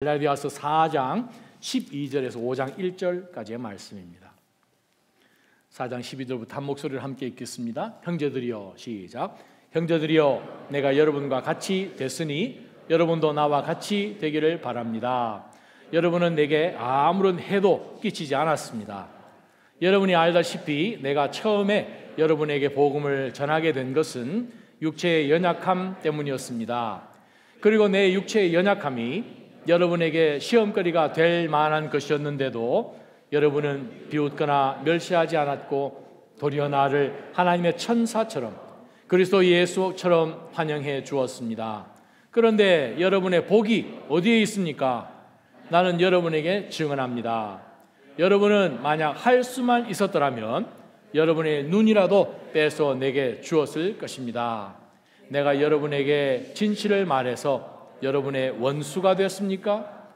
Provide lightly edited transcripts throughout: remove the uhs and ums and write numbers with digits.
갈라디아서 4장 12절에서 5장 1절까지의 말씀입니다. 4장 12절부터 한 목소리를 함께 읽겠습니다. 형제들이여, 시작. 형제들이여, 내가 여러분과 같이 됐으니 여러분도 나와 같이 되기를 바랍니다. 여러분은 내게 아무런 해도 끼치지 않았습니다. 여러분이 알다시피 내가 처음에 여러분에게 복음을 전하게 된 것은 육체의 연약함 때문이었습니다. 그리고 내 육체의 연약함이 여러분에게 시험거리가 될 만한 것이었는데도 여러분은 비웃거나 멸시하지 않았고 도리어 나를 하나님의 천사처럼 그리스도 예수처럼 환영해 주었습니다. 그런데 여러분의 복이 어디에 있습니까? 나는 여러분에게 증언합니다. 여러분은 만약 할 수만 있었더라면 여러분의 눈이라도 빼서 내게 주었을 것입니다. 내가 여러분에게 진실을 말해서 여러분의 원수가 되었습니까?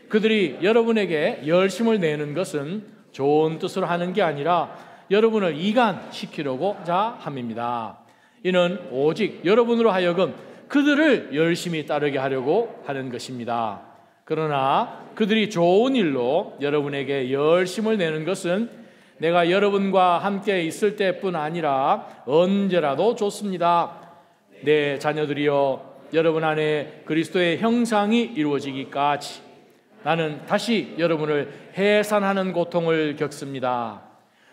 그들이 여러분에게 열심을 내는 것은 좋은 뜻으로 하는 게 아니라 여러분을 이간시키려고자 함입니다. 이는 오직 여러분으로 하여금 그들을 열심히 따르게 하려고 하는 것입니다. 그러나 그들이 좋은 일로 여러분에게 열심을 내는 것은 내가 여러분과 함께 있을 때뿐 아니라 언제라도 좋습니다. 내 자녀들이여, 여러분 안에 그리스도의 형상이 이루어지기까지 나는 다시 여러분을 해산하는 고통을 겪습니다.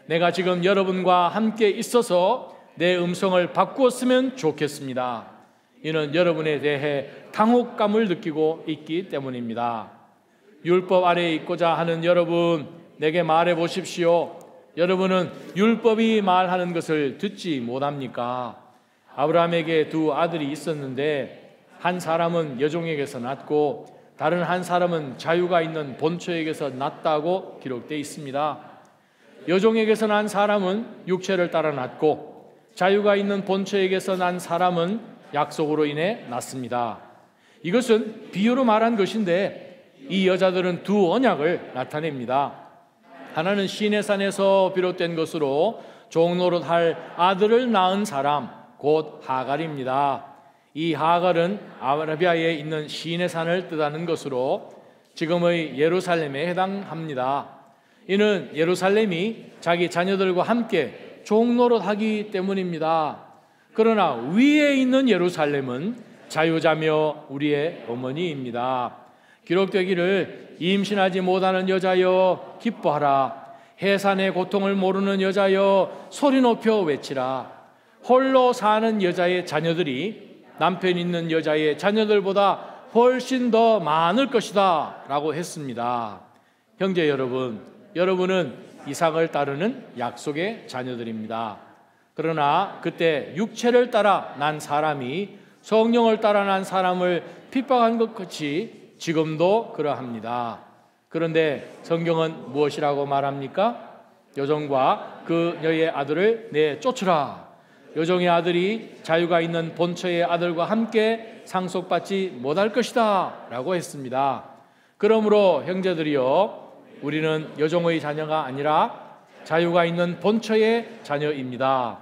내가 지금 여러분과 함께 있어서 내 음성을 바꾸었으면 좋겠습니다. 이는 여러분에 대해 당혹감을 느끼고 있기 때문입니다. 율법 아래에 있고자 하는 여러분, 내게 말해 보십시오. 여러분은 율법이 말하는 것을 듣지 못합니까? 아브라함에게 두 아들이 있었는데 한 사람은 여종에게서 낳고 다른 한 사람은 자유가 있는 본처에게서 낳았다고 기록되어 있습니다. 여종에게서 난 사람은 육체를 따라 낳고 자유가 있는 본처에게서 난 사람은 약속으로 인해 낳습니다. 이것은 비유로 말한 것인데 이 여자들은 두 언약을 나타냅니다. 하나는 시내산에서 비롯된 것으로 종노릇할 아들을 낳은 사람, 곧 하갈입니다. 이 하갈은 아라비아에 있는 시내산을 뜻하는 것으로 지금의 예루살렘에 해당합니다. 이는 예루살렘이 자기 자녀들과 함께 종노릇하기 때문입니다. 그러나 위에 있는 예루살렘은 자유자며 우리의 어머니입니다. 기록되기를 임신하지 못하는 여자여 기뻐하라. 해산의 고통을 모르는 여자여 소리 높여 외치라. 홀로 사는 여자의 자녀들이 남편 있는 여자의 자녀들보다 훨씬 더 많을 것이다 라고 했습니다. 형제 여러분, 여러분은 이삭을 따르는 약속의 자녀들입니다. 그러나 그때 육체를 따라 난 사람이 성령을 따라 난 사람을 핍박한 것 같이 지금도 그러합니다. 그런데 성경은 무엇이라고 말합니까? 여종과 그녀의 아들을 내쫓으라. 여종의 아들이 자유가 있는 본처의 아들과 함께 상속받지 못할 것이다 라고 했습니다. 그러므로 형제들이여, 우리는 여종의 자녀가 아니라 자유가 있는 본처의 자녀입니다.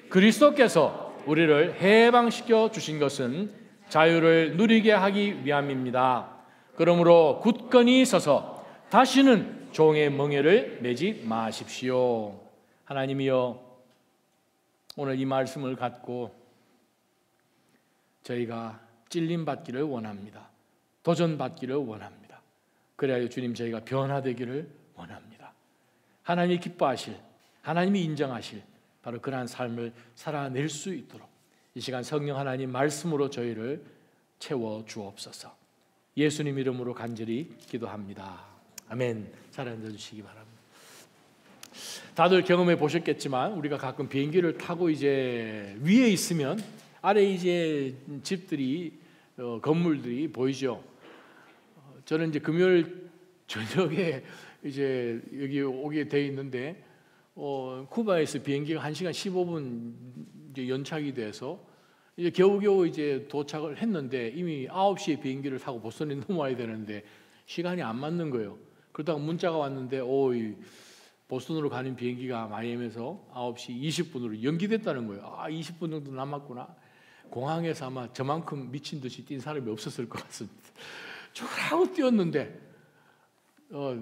그리스도께서 우리를 해방시켜 주신 것은 자유를 누리게 하기 위함입니다. 그러므로 굳건히 서서 다시는 종의 멍에를 매지 마십시오. 하나님이여, 오늘 이 말씀을 갖고 저희가 찔림받기를 원합니다. 도전받기를 원합니다. 그래야 주님, 저희가 변화되기를 원합니다. 하나님이 기뻐하실, 하나님이 인정하실 바로 그러한 삶을 살아낼 수 있도록 이 시간 성령 하나님 말씀으로 저희를 채워 주옵소서. 예수님 이름으로 간절히 기도합니다. 아멘. 잘 앉아주시기 바랍니다. 다들 경험해 보셨겠지만 우리가 가끔 비행기를 타고 이제 위에 있으면 아래 이제 집들이 건물들이 보이죠. 저는 이제 금요일 저녁에 이제 여기 오게 돼 있는데 쿠바에서 비행기가 1시간 15분 이제 연착이 돼서 이제 겨우겨우 이제 도착을 했는데 이미 9시에 비행기를 타고 보스턴에 넘어와야 되는데 시간이 안 맞는 거예요. 그러다가 문자가 왔는데 보스턴으로 가는 비행기가 마이애미에서 9시 20분으로 연기됐다는 거예요. 20분 정도 남았구나. 공항에서 아마 저만큼 미친 듯이 뛴 사람이 없었을 것 같습니다. 쭉 뛰었는데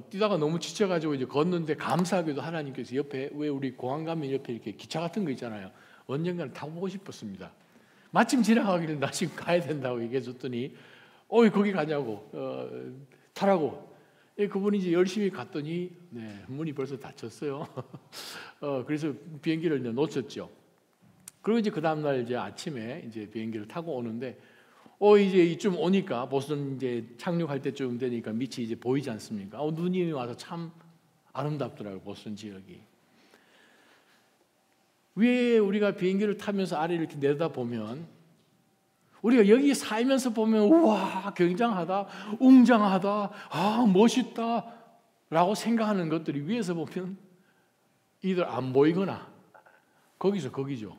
뛰다가 너무 지쳐가지고 이제 걷는데 감사하게도 하나님께서 옆에 왜 우리 공항 가면 옆에 이렇게 기차 같은 거 있잖아요. 언젠가는 타보고 싶었습니다. 마침 지나가길래 나 지금 가야 된다고 얘기해 줬더니 거기 가냐고 타라고. 그분이 이제 열심히 갔더니 문이 벌써 닫혔어요. 그래서 비행기를 이제 놓쳤죠. 그리고 이제 그 다음날 이제 아침에 이제 비행기를 타고 오는데 이제 이쯤 오니까 보스턴 이제 착륙할 때쯤 되니까 밑이 이제 보이지 않습니까? 눈이 와서 참 아름답더라고요. 보스턴 지역이. 위에 우리가 비행기를 타면서 아래를 이렇게 내다보면 우리가 여기 살면서 보면 우와 굉장하다, 웅장하다, 멋있다 라고 생각하는 것들이 위에서 보면 이들 안 보이거나 거기서 거기죠.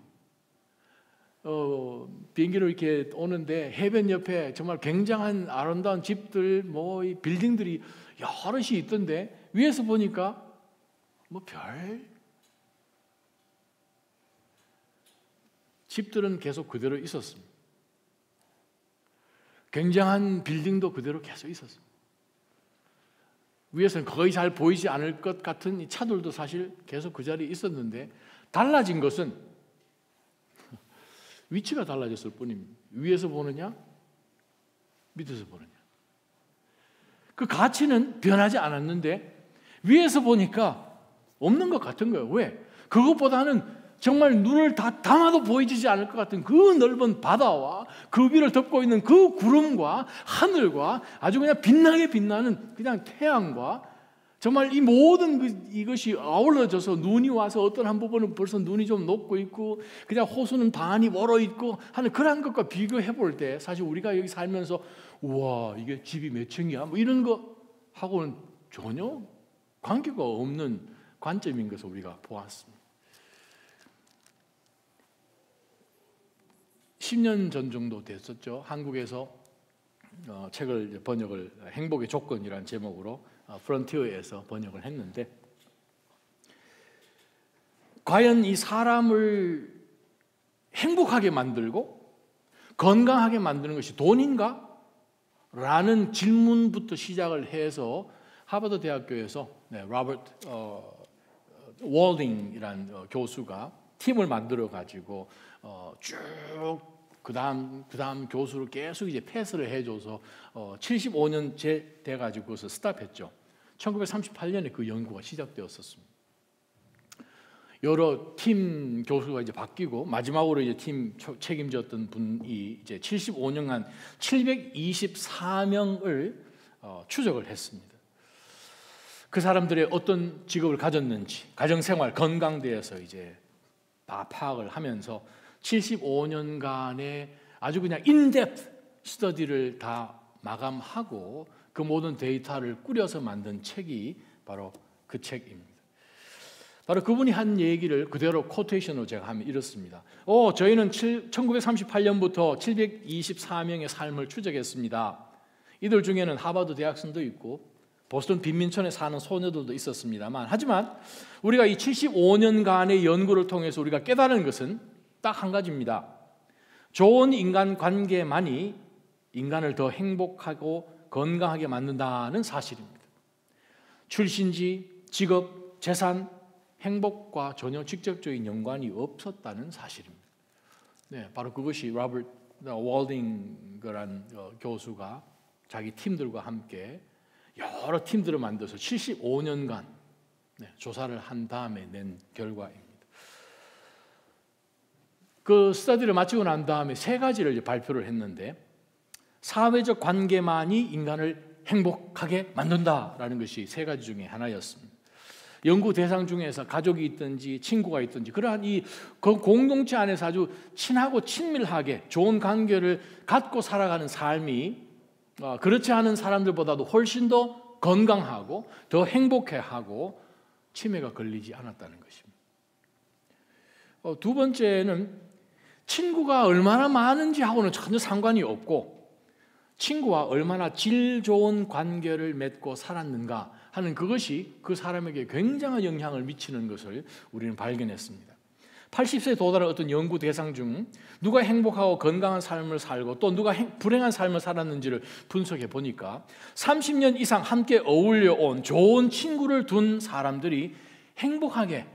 비행기로 이렇게 오는데 해변 옆에 정말 굉장한 아름다운 집들, 이 빌딩들이 여럿이 있던데 위에서 보니까 집들은 계속 그대로 있었습니다. 굉장한 빌딩도 그대로 계속 있었습니다. 위에서는 거의 잘 보이지 않을 것 같은 이 차들도 사실 계속 그 자리에 있었는데 달라진 것은 위치가 달라졌을 뿐입니다. 위에서 보느냐, 밑에서 보느냐. 그 가치는 변하지 않았는데 위에서 보니까 없는 것 같은 거예요. 왜? 그것보다는 정말 눈을 다 담아도 보이지 않을 것 같은 그 넓은 바다와 그 위를 덮고 있는 그 구름과 하늘과 아주 그냥 빛나게 빛나는 그냥 태양과 정말 이 모든 이것이 아울러져서 눈이 와서 어떤 한 부분은 벌써 눈이 좀 녹고 있고 그냥 호수는 반이 멀어 있고 하는 그런 것과 비교해 볼 때 사실 우리가 여기 살면서 우와 이게 집이 몇 층이야 이런 거 하고는 전혀 관계가 없는 관점인 것을 우리가 보았습니다. 10년 전 정도 됐었죠. 한국에서 책을 번역을 행복의 조건이라는 제목으로 프론티어에서 번역을 했는데 과연 이 사람을 행복하게 만들고 건강하게 만드는 것이 돈인가? 라는 질문부터 시작을 해서 하버드 대학교에서 로버트 월딩이라는 교수가 팀을 만들어 가지고 쭉 그다음 교수를 계속 이제 패스를 해줘서 75년째 돼가지고 그것을 스탑했죠. 1938년에 그 연구가 시작되었었습니다. 여러 팀 교수가 이제 바뀌고 마지막으로 이제 팀 책임졌던 분이 이제 75년간 724명을 추적을 했습니다. 그 사람들의 어떤 직업을 가졌는지, 가정생활, 건강 대해서 이제 다 파악을 하면서 75년간의 아주 그냥 인덱스 스터디를 다 마감하고 그 모든 데이터를 꾸려서 만든 책이 바로 그 책입니다. 바로 그분이 한 얘기를 그대로 코테이션으로 제가 하면 이렇습니다. 저희는 1938년부터 724명의 삶을 추적했습니다. 이들 중에는 하버드 대학생도 있고 보스턴 빈민촌에 사는 소녀들도 있었습니다만 하지만 우리가 이 75년간의 연구를 통해서 우리가 깨달은 것은 딱 한 가지입니다. 좋은 인간관계만이 인간을 더 행복하고 건강하게 만든다는 사실입니다. 출신지, 직업, 재산, 행복과 전혀 직접적인 연관이 없었다는 사실입니다. 바로 그것이 로버트 월딩이라는 교수가 자기 팀들과 함께 여러 팀들을 만들어서 75년간 조사를 한 다음에 낸 결과입니다. 그 스터디를 마치고 난 다음에 세 가지를 이제 발표를 했는데 사회적 관계만이 인간을 행복하게 만든다라는 것이 세 가지 중에 하나였습니다. 연구 대상 중에서 가족이 있든지 친구가 있든지 그러한 이 공동체 안에서 아주 친하고 친밀하게 좋은 관계를 갖고 살아가는 삶이 그렇지 않은 사람들보다도 훨씬 더 건강하고 더 행복해하고 치매가 걸리지 않았다는 것입니다. 두 번째는 친구가 얼마나 많은지 하고는 전혀 상관이 없고 친구와 얼마나 질 좋은 관계를 맺고 살았는가 하는 그것이 그 사람에게 굉장한 영향을 미치는 것을 우리는 발견했습니다. 80세에 도달한 어떤 연구 대상 중 누가 행복하고 건강한 삶을 살고 또 누가 불행한 삶을 살았는지를 분석해 보니까 30년 이상 함께 어울려 온 좋은 친구를 둔 사람들이 행복하게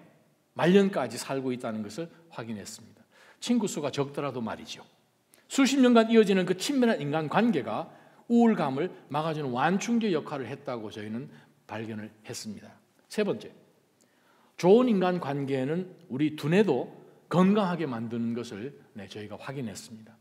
말년까지 살고 있다는 것을 확인했습니다. 친구 수가 적더라도 말이죠. 수십 년간 이어지는 그 친밀한 인간관계가 우울감을 막아주는 완충제 역할을 했다고 저희는 발견을 했습니다. 세 번째, 좋은 인간관계는 우리 두뇌도 건강하게 만드는 것을 저희가 확인했습니다.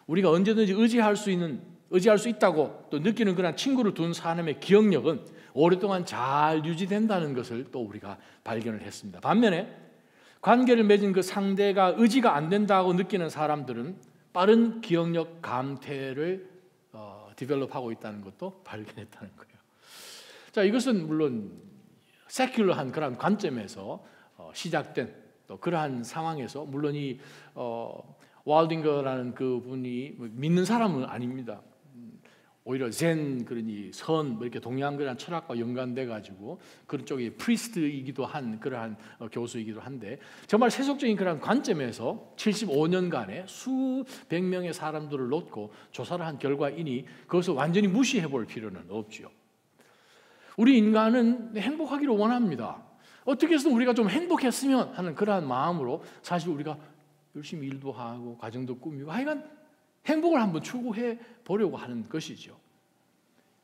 우리가 언제든지 의지할 수 있다고 또 느끼는 그런 친구를 둔 사람의 기억력은 오랫동안 잘 유지된다는 것을 또 우리가 발견을 했습니다. 반면에 관계를 맺은 그 상대가 의지가 안 된다고 느끼는 사람들은 빠른 기억력 감퇴를 디벨롭하고 있다는 것도 발견했다는 거예요. 자, 이것은 물론 세큘러한 그런 관점에서 시작된 또 그러한 상황에서 물론 이 왈딩거라는 그분이 믿는 사람은 아닙니다. 오히려 젠 그러니 선 이렇게 동양 그런 철학과 연관돼 가지고 그런 쪽이 프리스트이기도 한 그러한 교수이기도 한데 정말 세속적인 그런 관점에서 75년간의 수백 명의 사람들을 놓고 조사를 한 결과이니 그것을 완전히 무시해 볼 필요는 없죠. 우리 인간은 행복하기를 원합니다. 어떻게 해서 우리가 좀 행복했으면 하는 그러한 마음으로 사실 우리가 열심히 일도 하고 가정도 꾸미고 하여간 행복을 한번 추구해 보려고 하는 것이죠.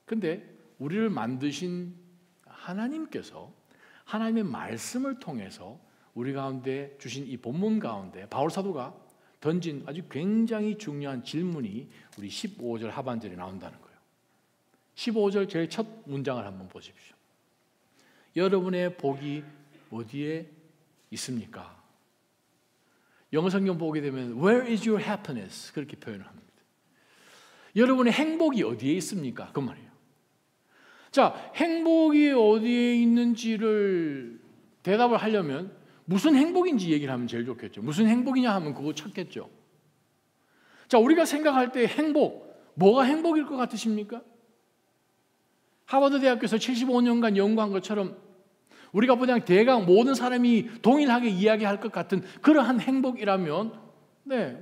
그런데 우리를 만드신 하나님께서 하나님의 말씀을 통해서 우리 가운데 주신 이 본문 가운데 바울 사도가 던진 아주 굉장히 중요한 질문이 우리 15절 하반절에 나온다는 거예요. 15절 제일 첫 문장을 한번 보십시오. 여러분의 복이 어디에 있습니까? 영어 성경 보게 되면 Where is your happiness? 그렇게 표현을 합니다. 여러분의 행복이 어디에 있습니까? 그 말이에요. 자, 행복이 어디에 있는지를 대답을 하려면 무슨 행복인지 얘기를 하면 제일 좋겠죠. 무슨 행복이냐 하면 그거 찾겠죠. 자, 우리가 생각할 때 행복, 뭐가 행복일 것 같으십니까? 하버드 대학교에서 75년간 연구한 것처럼 우리가 그냥 대강 모든 사람이 동일하게 이야기할 것 같은 그러한 행복이라면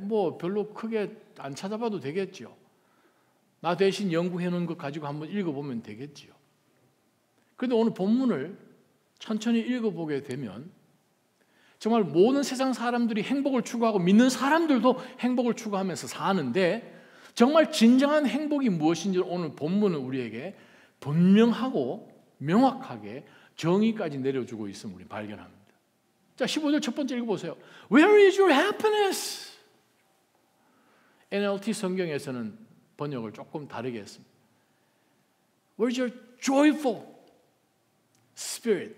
뭐 별로 크게 안 찾아봐도 되겠죠. 나 대신 연구해 놓은 것 가지고 한번 읽어보면 되겠죠. 그런데 오늘 본문을 천천히 읽어보게 되면 정말 모든 세상 사람들이 행복을 추구하고 믿는 사람들도 행복을 추구하면서 사는데 정말 진정한 행복이 무엇인지 오늘 본문은 우리에게 분명하고 명확하게 정의까지 내려주고 있음을 우리 발견합니다. 자, 15절 첫 번째 읽어보세요. Where is your happiness? NLT 성경에서는 번역을 조금 다르게 했습니다. Where is your joyful spirit?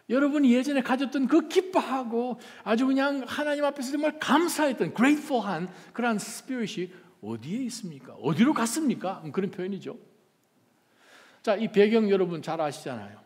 여러분이 예전에 가졌던 그 기뻐하고 아주 그냥 하나님 앞에서 정말 감사했던 grateful한 그런 spirit이 어디에 있습니까? 어디로 갔습니까? 그런 표현이죠. 자, 이 배경 여러분 잘 아시잖아요.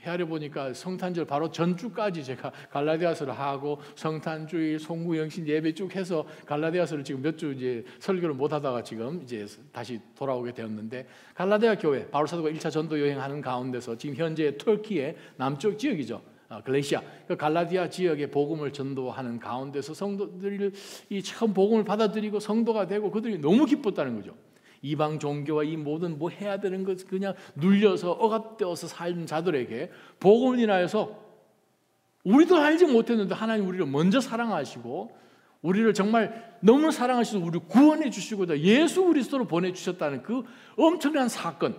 헤아려 보니까 성탄절 바로 전주까지 제가 갈라디아서를 하고 성탄주일, 송구영신 예배 쭉 해서 갈라디아서를 지금 몇 주 이제 설교를 못 하다가 지금 이제 다시 돌아오게 되었는데 갈라디아 교회 바울 사도가 1차 전도 여행하는 가운데서 지금 현재 터키의 남쪽 지역이죠. 글레시아, 그 갈라디아 지역의 복음을 전도하는 가운데서 성도들이 이 처음 복음을 받아들이고 성도가 되고 그들이 너무 기뻤다는 거죠. 이방 종교와 이 모든 뭐 해야 되는 것 그냥 눌려서 억압되어서 살는 자들에게 복음을 인하여서 우리도 알지 못했는데 하나님 우리를 먼저 사랑하시고 우리를 정말 너무 사랑하셔서 우리를 구원해 주시고자 예수 그리스도로 보내주셨다는 그 엄청난 사건,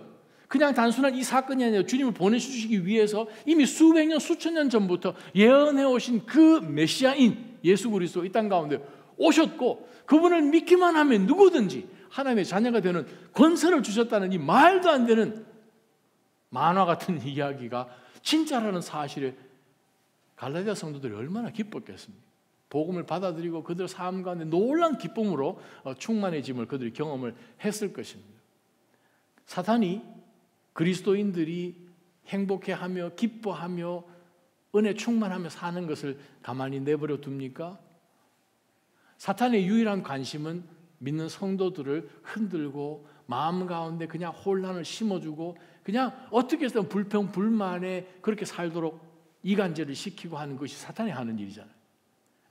그냥 단순한 이 사건이 아니라 주님을 보내주시기 위해서 이미 수백 년 수천 년 전부터 예언해 오신 그 메시아인 예수 그리스도 이 땅 가운데 오셨고 그분을 믿기만 하면 누구든지 하나님의 자녀가 되는 권세를 주셨다는 이 말도 안 되는 만화 같은 이야기가 진짜라는 사실에 갈라디아 성도들이 얼마나 기뻤겠습니까? 복음을 받아들이고 그들 삶 가운데 놀라운 기쁨으로 충만해짐을 그들이 경험을 했을 것입니다. 사탄이 그리스도인들이 행복해하며 기뻐하며 은혜 충만하며 사는 것을 가만히 내버려 둡니까? 사탄의 유일한 관심은 믿는 성도들을 흔들고 마음 가운데 그냥 혼란을 심어주고 그냥 어떻게 해서든 불평 불만에 그렇게 살도록 이간질을 시키고 하는 것이 사탄이 하는 일이잖아요.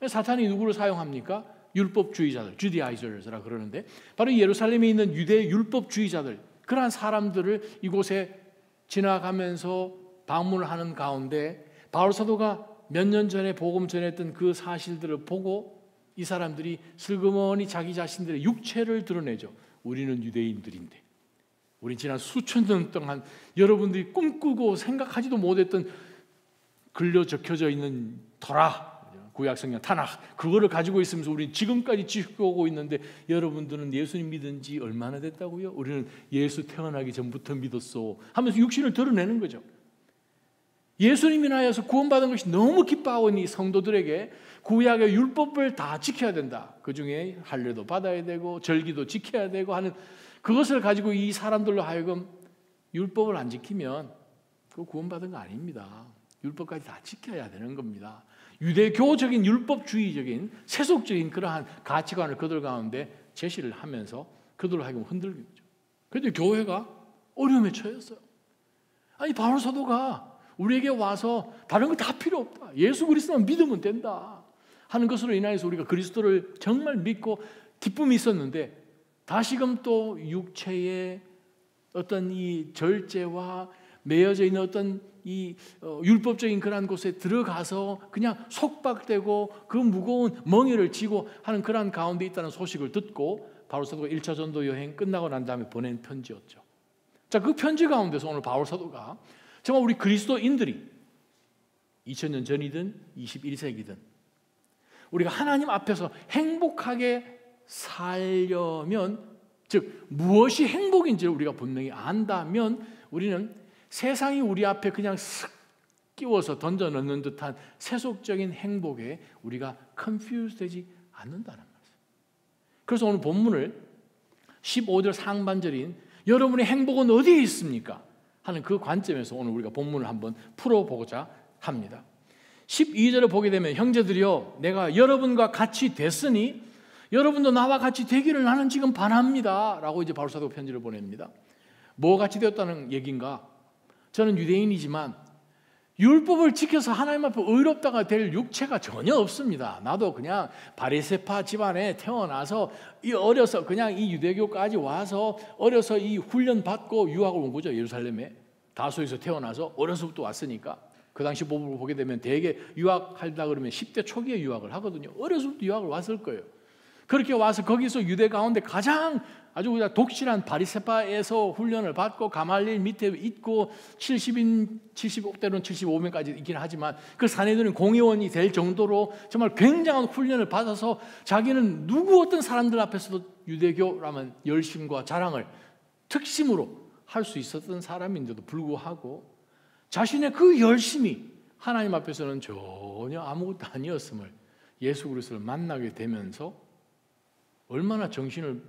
사탄이 누구를 사용합니까? 율법주의자들, 주디아이저스라 그러는데 바로 예루살렘에 있는 유대 율법주의자들, 그러한 사람들을 이곳에 지나가면서 방문을 하는 가운데 바울 사도가 몇 년 전에 복음 전했던 그 사실들을 보고 이 사람들이 슬그머니 자기 자신들의 육체를 드러내죠. 우리는 유대인들인데, 우리 지난 수천 년 동안 여러분들이 꿈꾸고 생각하지도 못했던 글려 적혀져 있는 토라, 구약성경 타낙, 그거를 가지고 있으면서 우리는 지금까지 지켜오고 있는데 여러분들은 예수님 믿은 지 얼마나 됐다고요? 우리는 예수 태어나기 전부터 믿었소 하면서 육신을 드러내는 거죠. 예수님이 나여서 구원받은 것이 너무 기뻐하는 이 성도들에게 구약의 율법을 다 지켜야 된다. 그 중에 할례도 받아야 되고 절기도 지켜야 되고 하는 그것을 가지고 이 사람들로 하여금 율법을 안 지키면 그 구원받은 거 아닙니다. 율법까지 다 지켜야 되는 겁니다. 유대교적인 율법주의적인 세속적인 그러한 가치관을 그들 가운데 제시를 하면서 그들로 하여금 흔들리는 거죠. 그런데 교회가 어려움에 처했어요. 아니 바울 사도가 우리에게 와서 다른 거 다 필요 없다, 예수 그리스도만 믿으면 된다 하는 것으로 인하여서 우리가 그리스도를 정말 믿고 기쁨이 있었는데 다시금 또 육체의 어떤 이 절제와 매여져 있는 어떤 이 율법적인 그런 곳에 들어가서 그냥 속박되고 그 무거운 멍에를 지고 하는 그런 가운데 있다는 소식을 듣고 바울 사도가 1차 전도 여행 끝나고 난 다음에 보낸 편지였죠. 자, 그 편지 가운데서 오늘 바울 사도가 정말 우리 그리스도인들이 2000년 전이든 21세기든 우리가 하나님 앞에서 행복하게 살려면, 즉 무엇이 행복인지를 우리가 분명히 안다면 우리는 세상이 우리 앞에 그냥 쓱 끼워서 던져 넣는 듯한 세속적인 행복에 우리가 confuse 되지 않는다는 말이에요. 그래서 오늘 본문을 15절 상반절인 여러분의 행복은 어디에 있습니까? 하는 그 관점에서 오늘 우리가 본문을 한번 풀어보고자 합니다. 12절을 보게 되면 형제들이여 내가 여러분과 같이 됐으니 여러분도 나와 같이 되기를 나는 지금 바랍니다 라고 이제 바울 사도가 편지를 보냅니다. 뭐 같이 되었다는 얘기인가? 저는 유대인이지만 율법을 지켜서 하나님 앞에 의롭다가 될 육체가 전혀 없습니다. 나도 그냥 바리새파 집안에 태어나서 어려서 그냥 이 유대교까지 와서 어려서 이 훈련 받고 유학을 온 거죠. 예루살렘에 다소에서 태어나서 어려서부터 왔으니까 그 당시 법을 보게 되면 대개 유학하다 그러면 10대 초기에 유학을 하거든요. 어려서부터 유학을 왔을 거예요. 그렇게 와서 거기서 유대 가운데 가장 아주 그냥 독실한 바리새파에서 훈련을 받고 가말리엘 밑에 있고 70인 75대로는 75명까지 있긴 하지만 그 사내들은 공의원이 될 정도로 정말 굉장한 훈련을 받아서 자기는 누구 어떤 사람들 앞에서도 유대교라면 열심과 자랑을 특심으로 할 수 있었던 사람인데도 불구하고 자신의 그 열심이 하나님 앞에서는 전혀 아무것도 아니었음을 예수 그리스도를 만나게 되면서 얼마나 정신을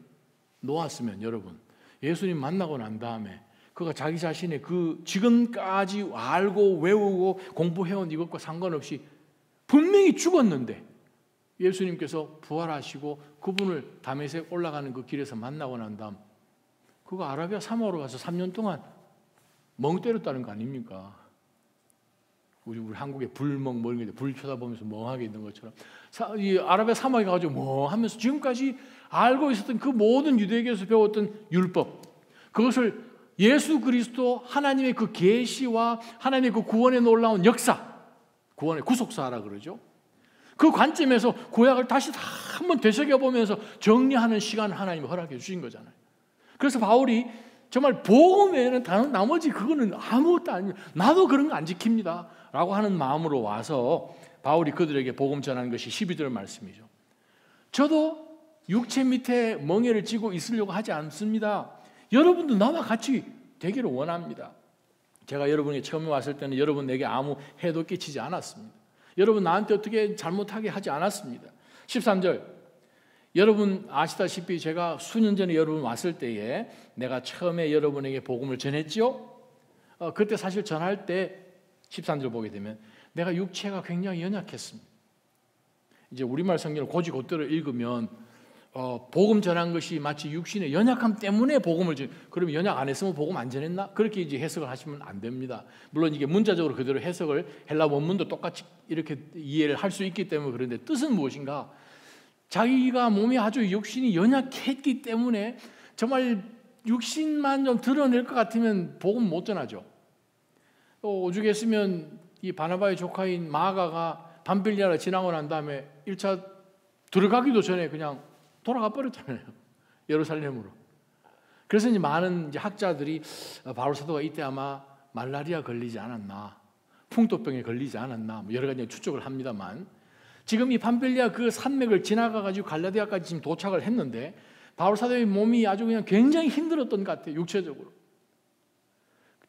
놓았으면 여러분 예수님 만나고 난 다음에 그가 자기 자신의 그 지금까지 알고 외우고 공부해온 이것과 상관없이 분명히 죽었는데 예수님께서 부활하시고 그분을 다메섹 올라가는 그 길에서 만나고 난 다음 그거 아라비아 사막으로 가서 3년 동안 멍 때렸다는 거 아닙니까? 우리 한국의 불멍 뭐 이런 게 불 쳐다보면서 멍하게 있는 것처럼 이 아라비아 사막에 가지고 멍하면서 지금까지 알고 있었던 그 모든 유대교에서 배웠던 율법, 그것을 예수 그리스도 하나님의 그 계시와 하나님의 그 구원에 놀라운 역사, 구원의 구속사라 그러죠. 그 관점에서 구약을 다시 다 한번 되새겨보면서 정리하는 시간을 하나님이 허락해 주신 거잖아요. 그래서 바울이 정말 복음 외에는 나머지 그거는 아무것도 아니에요. 나도 그런 거 안 지킵니다 라고 하는 마음으로 와서 바울이 그들에게 복음 전하는 것이 12절 말씀이죠. 저도 육체 밑에 멍에를 쥐고 있으려고 하지 않습니다. 여러분도 나와 같이 되기를 원합니다. 제가 여러분에게 처음에 왔을 때는 여러분 내게 아무 해도 끼치지 않았습니다. 여러분 나한테 어떻게 잘못하게 하지 않았습니다. 13절 여러분 아시다시피 제가 수년 전에 여러분 왔을 때에 내가 처음에 여러분에게 복음을 전했죠. 그때 사실 전할 때 13절 보게 되면 내가 육체가 굉장히 연약했습니다. 이제 우리말 성경을 곧이곧대로 읽으면 복음 전한 것이 마치 육신의 연약함 때문에 복음을 그러면 연약 안 했으면 복음 안 전했나? 그렇게 이제 해석을 하시면 안 됩니다. 물론 이게 문자적으로 그대로 해석을 헬라 원문도 똑같이 이렇게 이해를 할 수 있기 때문에 그런데 뜻은 무엇인가? 자기가 몸이 아주 육신이 연약했기 때문에 정말 육신만 좀 드러낼 것 같으면 복음 못 전하죠. 또 오죽했으면 이 바나바의 조카인 마가가 밤빌리아를 지나고 난 다음에 1차 들어가기도 전에 그냥 돌아가 버렸잖아요. 예루살렘으로. 그래서 이제 많은 이제 학자들이 바울 사도가 이때 아마 말라리아 걸리지 않았나, 풍토병에 걸리지 않았나, 뭐 여러 가지 추측을 합니다만, 지금 이 밤빌리아 그 산맥을 지나가 가지고 갈라디아까지 지금 도착을 했는데 바울 사도의 몸이 아주 그냥 굉장히 힘들었던 것 같아요. 육체적으로.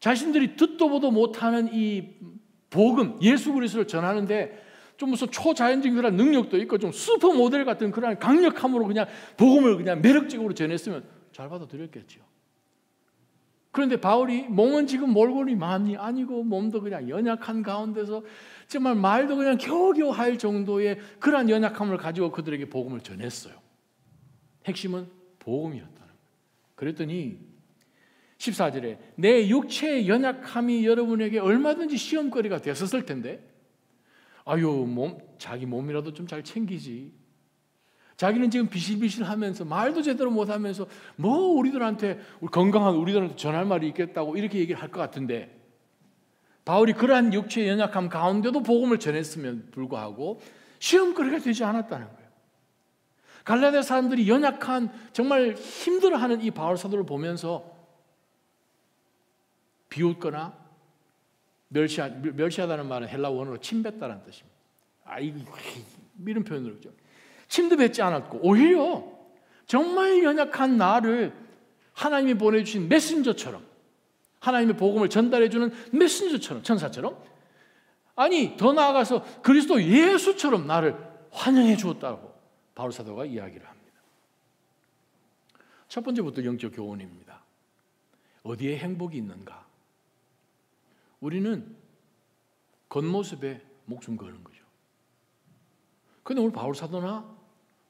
자신들이 듣도 보도 못하는 이 복음, 예수 그리스도를 전하는데 좀 무슨 초자연적인 그런 능력도 있고 좀 슈퍼 모델 같은 그런 강력함으로 그냥 복음을 그냥 매력적으로 전했으면 잘 받아들였겠죠. 그런데 바울이 몸은 지금 몰골이 마음이 아니고 몸도 그냥 연약한 가운데서 정말 말도 그냥 겨우겨우 할 정도의 그러한 연약함을 가지고 그들에게 복음을 전했어요. 핵심은 복음이었다는 거예요. 그랬더니 14절에 내 육체의 연약함이 여러분에게 얼마든지 시험거리가 됐었을 텐데 자기 몸이라도 좀 잘 챙기지. 자기는 지금 비실비실하면서 말도 제대로 못하면서 우리 건강한 우리들한테 전할 말이 있겠다고 이렇게 얘기를 할 것 같은데 바울이 그러한 육체의 연약함 가운데도 복음을 전했으면 불구하고 시험거리가 되지 않았다는 거예요. 갈라디아 사람들이 연약한 정말 힘들어하는 이 바울 사도를 보면서 비웃거나 멸시하다는 말은 헬라 원어로 침뱉다는 뜻입니다. 이런 표현으로 그죠. 침도 뱉지 않았고 오히려 정말 연약한 나를 하나님이 보내주신 메신저처럼 하나님의 복음을 전달해주는 메신저처럼 천사처럼 더 나아가서 그리스도 예수처럼 나를 환영해 주었다고 바울 사도가 이야기를 합니다. 첫 번째부터 영적 교훈입니다. 어디에 행복이 있는가? 우리는 겉모습에 목숨 거는 거죠. 그런데 오늘 바울 사도나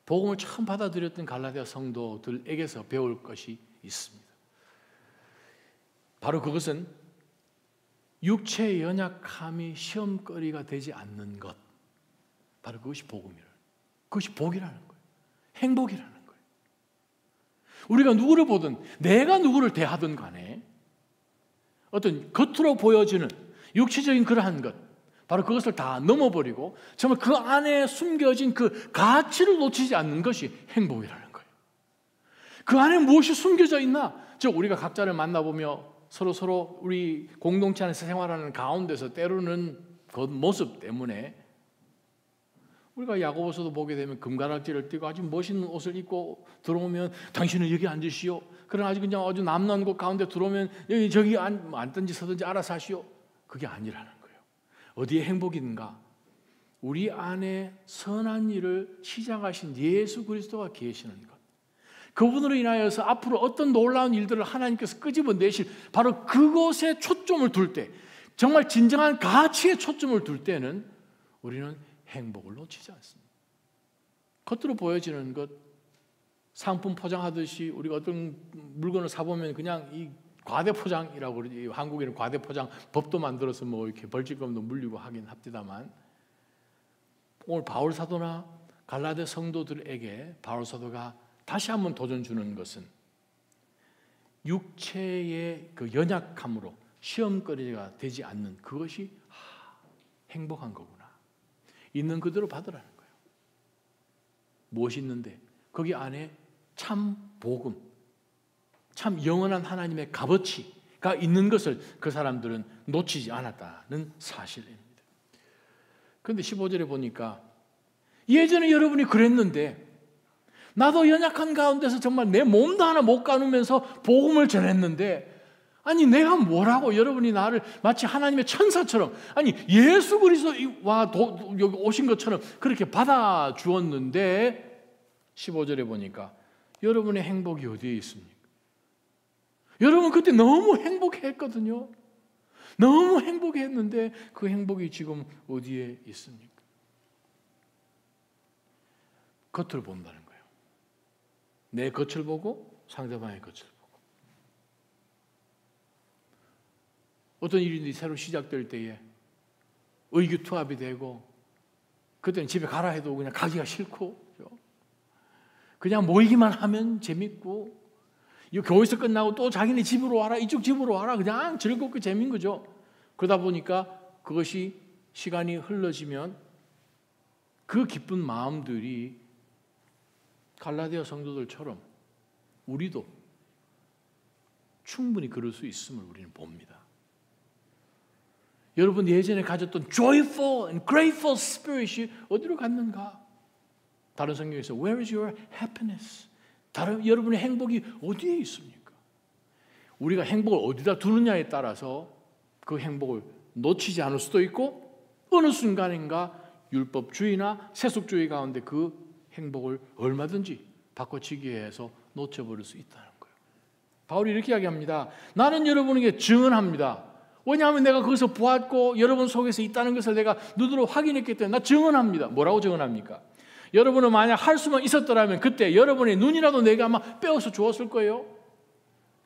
복음을 처음 받아들였던 갈라디아 성도들에게서 배울 것이 있습니다. 바로 그것은 육체의 연약함이 시험거리가 되지 않는 것. 바로 그것이 복음이라는 거예요. 그것이 복이라는 거예요. 행복이라는 거예요. 우리가 누구를 보든 내가 누구를 대하든 간에 어떤 겉으로 보여지는 육체적인 그러한 것 바로 그것을 다 넘어버리고 정말 그 안에 숨겨진 그 가치를 놓치지 않는 것이 행복이라는 거예요. 그 안에 무엇이 숨겨져 있나? 즉 우리가 각자를 만나보며 서로 우리 공동체 안에서 생활하는 가운데서 때로는 그 모습 때문에 우리가 야고보서도 보게 되면 금가락지를 띠고 아주 멋있는 옷을 입고 들어오면 당신은 여기 앉으시오. 그러나 아주 남는 곳 가운데 들어오면 여기 저기 앉든지 서든지 알아서 하시오. 그게 아니라는 거예요. 어디에 행복이 있는가? 우리 안에 선한 일을 시작하신 예수 그리스도가 계시는 것. 그분으로 인하여서 앞으로 어떤 놀라운 일들을 하나님께서 끄집어내실 바로 그곳에 초점을 둘 때 정말 진정한 가치에 초점을 둘 때는 우리는 행복을 놓치지 않습니다. 겉으로 보여지는 것 상품 포장하듯이 우리가 어떤 물건을 사보면 그냥 이 과대포장이라고 그러지. 한국에는 과대포장 법도 만들어서 이렇게 벌칙금도 물리고 하긴 합니다만 오늘 바울 사도나 갈라디아 성도들에게 바울 사도가 다시 한번 도전 주는 것은 육체의 그 연약함으로 시험거리가 되지 않는 그것이 행복한 거구나. 있는 그대로 받으라는 거예요. 무엇이 있는데 거기 안에 참 복음, 참 영원한 하나님의 값어치가 있는 것을 그 사람들은 놓치지 않았다는 사실입니다. 그런데 15절에 보니까 예전에 여러분이 그랬는데 나도 연약한 가운데서 정말 내 몸도 하나 못 가누면서 복음을 전했는데 내가 뭐라고 여러분이 나를 마치 하나님의 천사처럼 예수 그리스도와 여기 오신 것처럼 그렇게 받아주었는데 15절에 보니까 여러분의 행복이 어디에 있습니까? 여러분 그때 너무 행복했거든요. 너무 행복했는데 그 행복이 지금 어디에 있습니까? 겉을 본다는 거예요. 내 겉을 보고 상대방의 겉을 보고. 어떤 일이 새로 시작될 때에 의기투합이 되고 그때는 집에 가라 해도 그냥 가기가 싫고 그냥 모이기만 하면 재밌고 이 교회에서 끝나고 또 자기네 집으로 와라 이쪽 집으로 와라 그냥 즐겁고 재밌는 거죠. 그러다 보니까 그것이 시간이 흘러지면 그 기쁜 마음들이 갈라디아 성도들처럼 우리도 충분히 그럴 수 있음을 우리는 봅니다. 여러분 예전에 가졌던 joyful and grateful spirit이 어디로 갔는가? 다른 성경에서 Where is your happiness? 여러분의 행복이 어디에 있습니까? 우리가 행복을 어디다 두느냐에 따라서 그 행복을 놓치지 않을 수도 있고 어느 순간인가 율법주의나 세속주의 가운데 그 행복을 얼마든지 바꿔치기 해서 놓쳐버릴 수 있다는 거예요. 바울이 이렇게 이야기합니다. 나는 여러분에게 증언합니다. 왜냐하면 내가 거기서 보았고 여러분 속에서 있다는 것을 내가 눈으로 확인했기 때문에 나 증언합니다. 뭐라고 증언합니까? 여러분은 만약 할 수만 있었더라면 그때 여러분의 눈이라도 내가 아마 빼어서 주었을 거예요.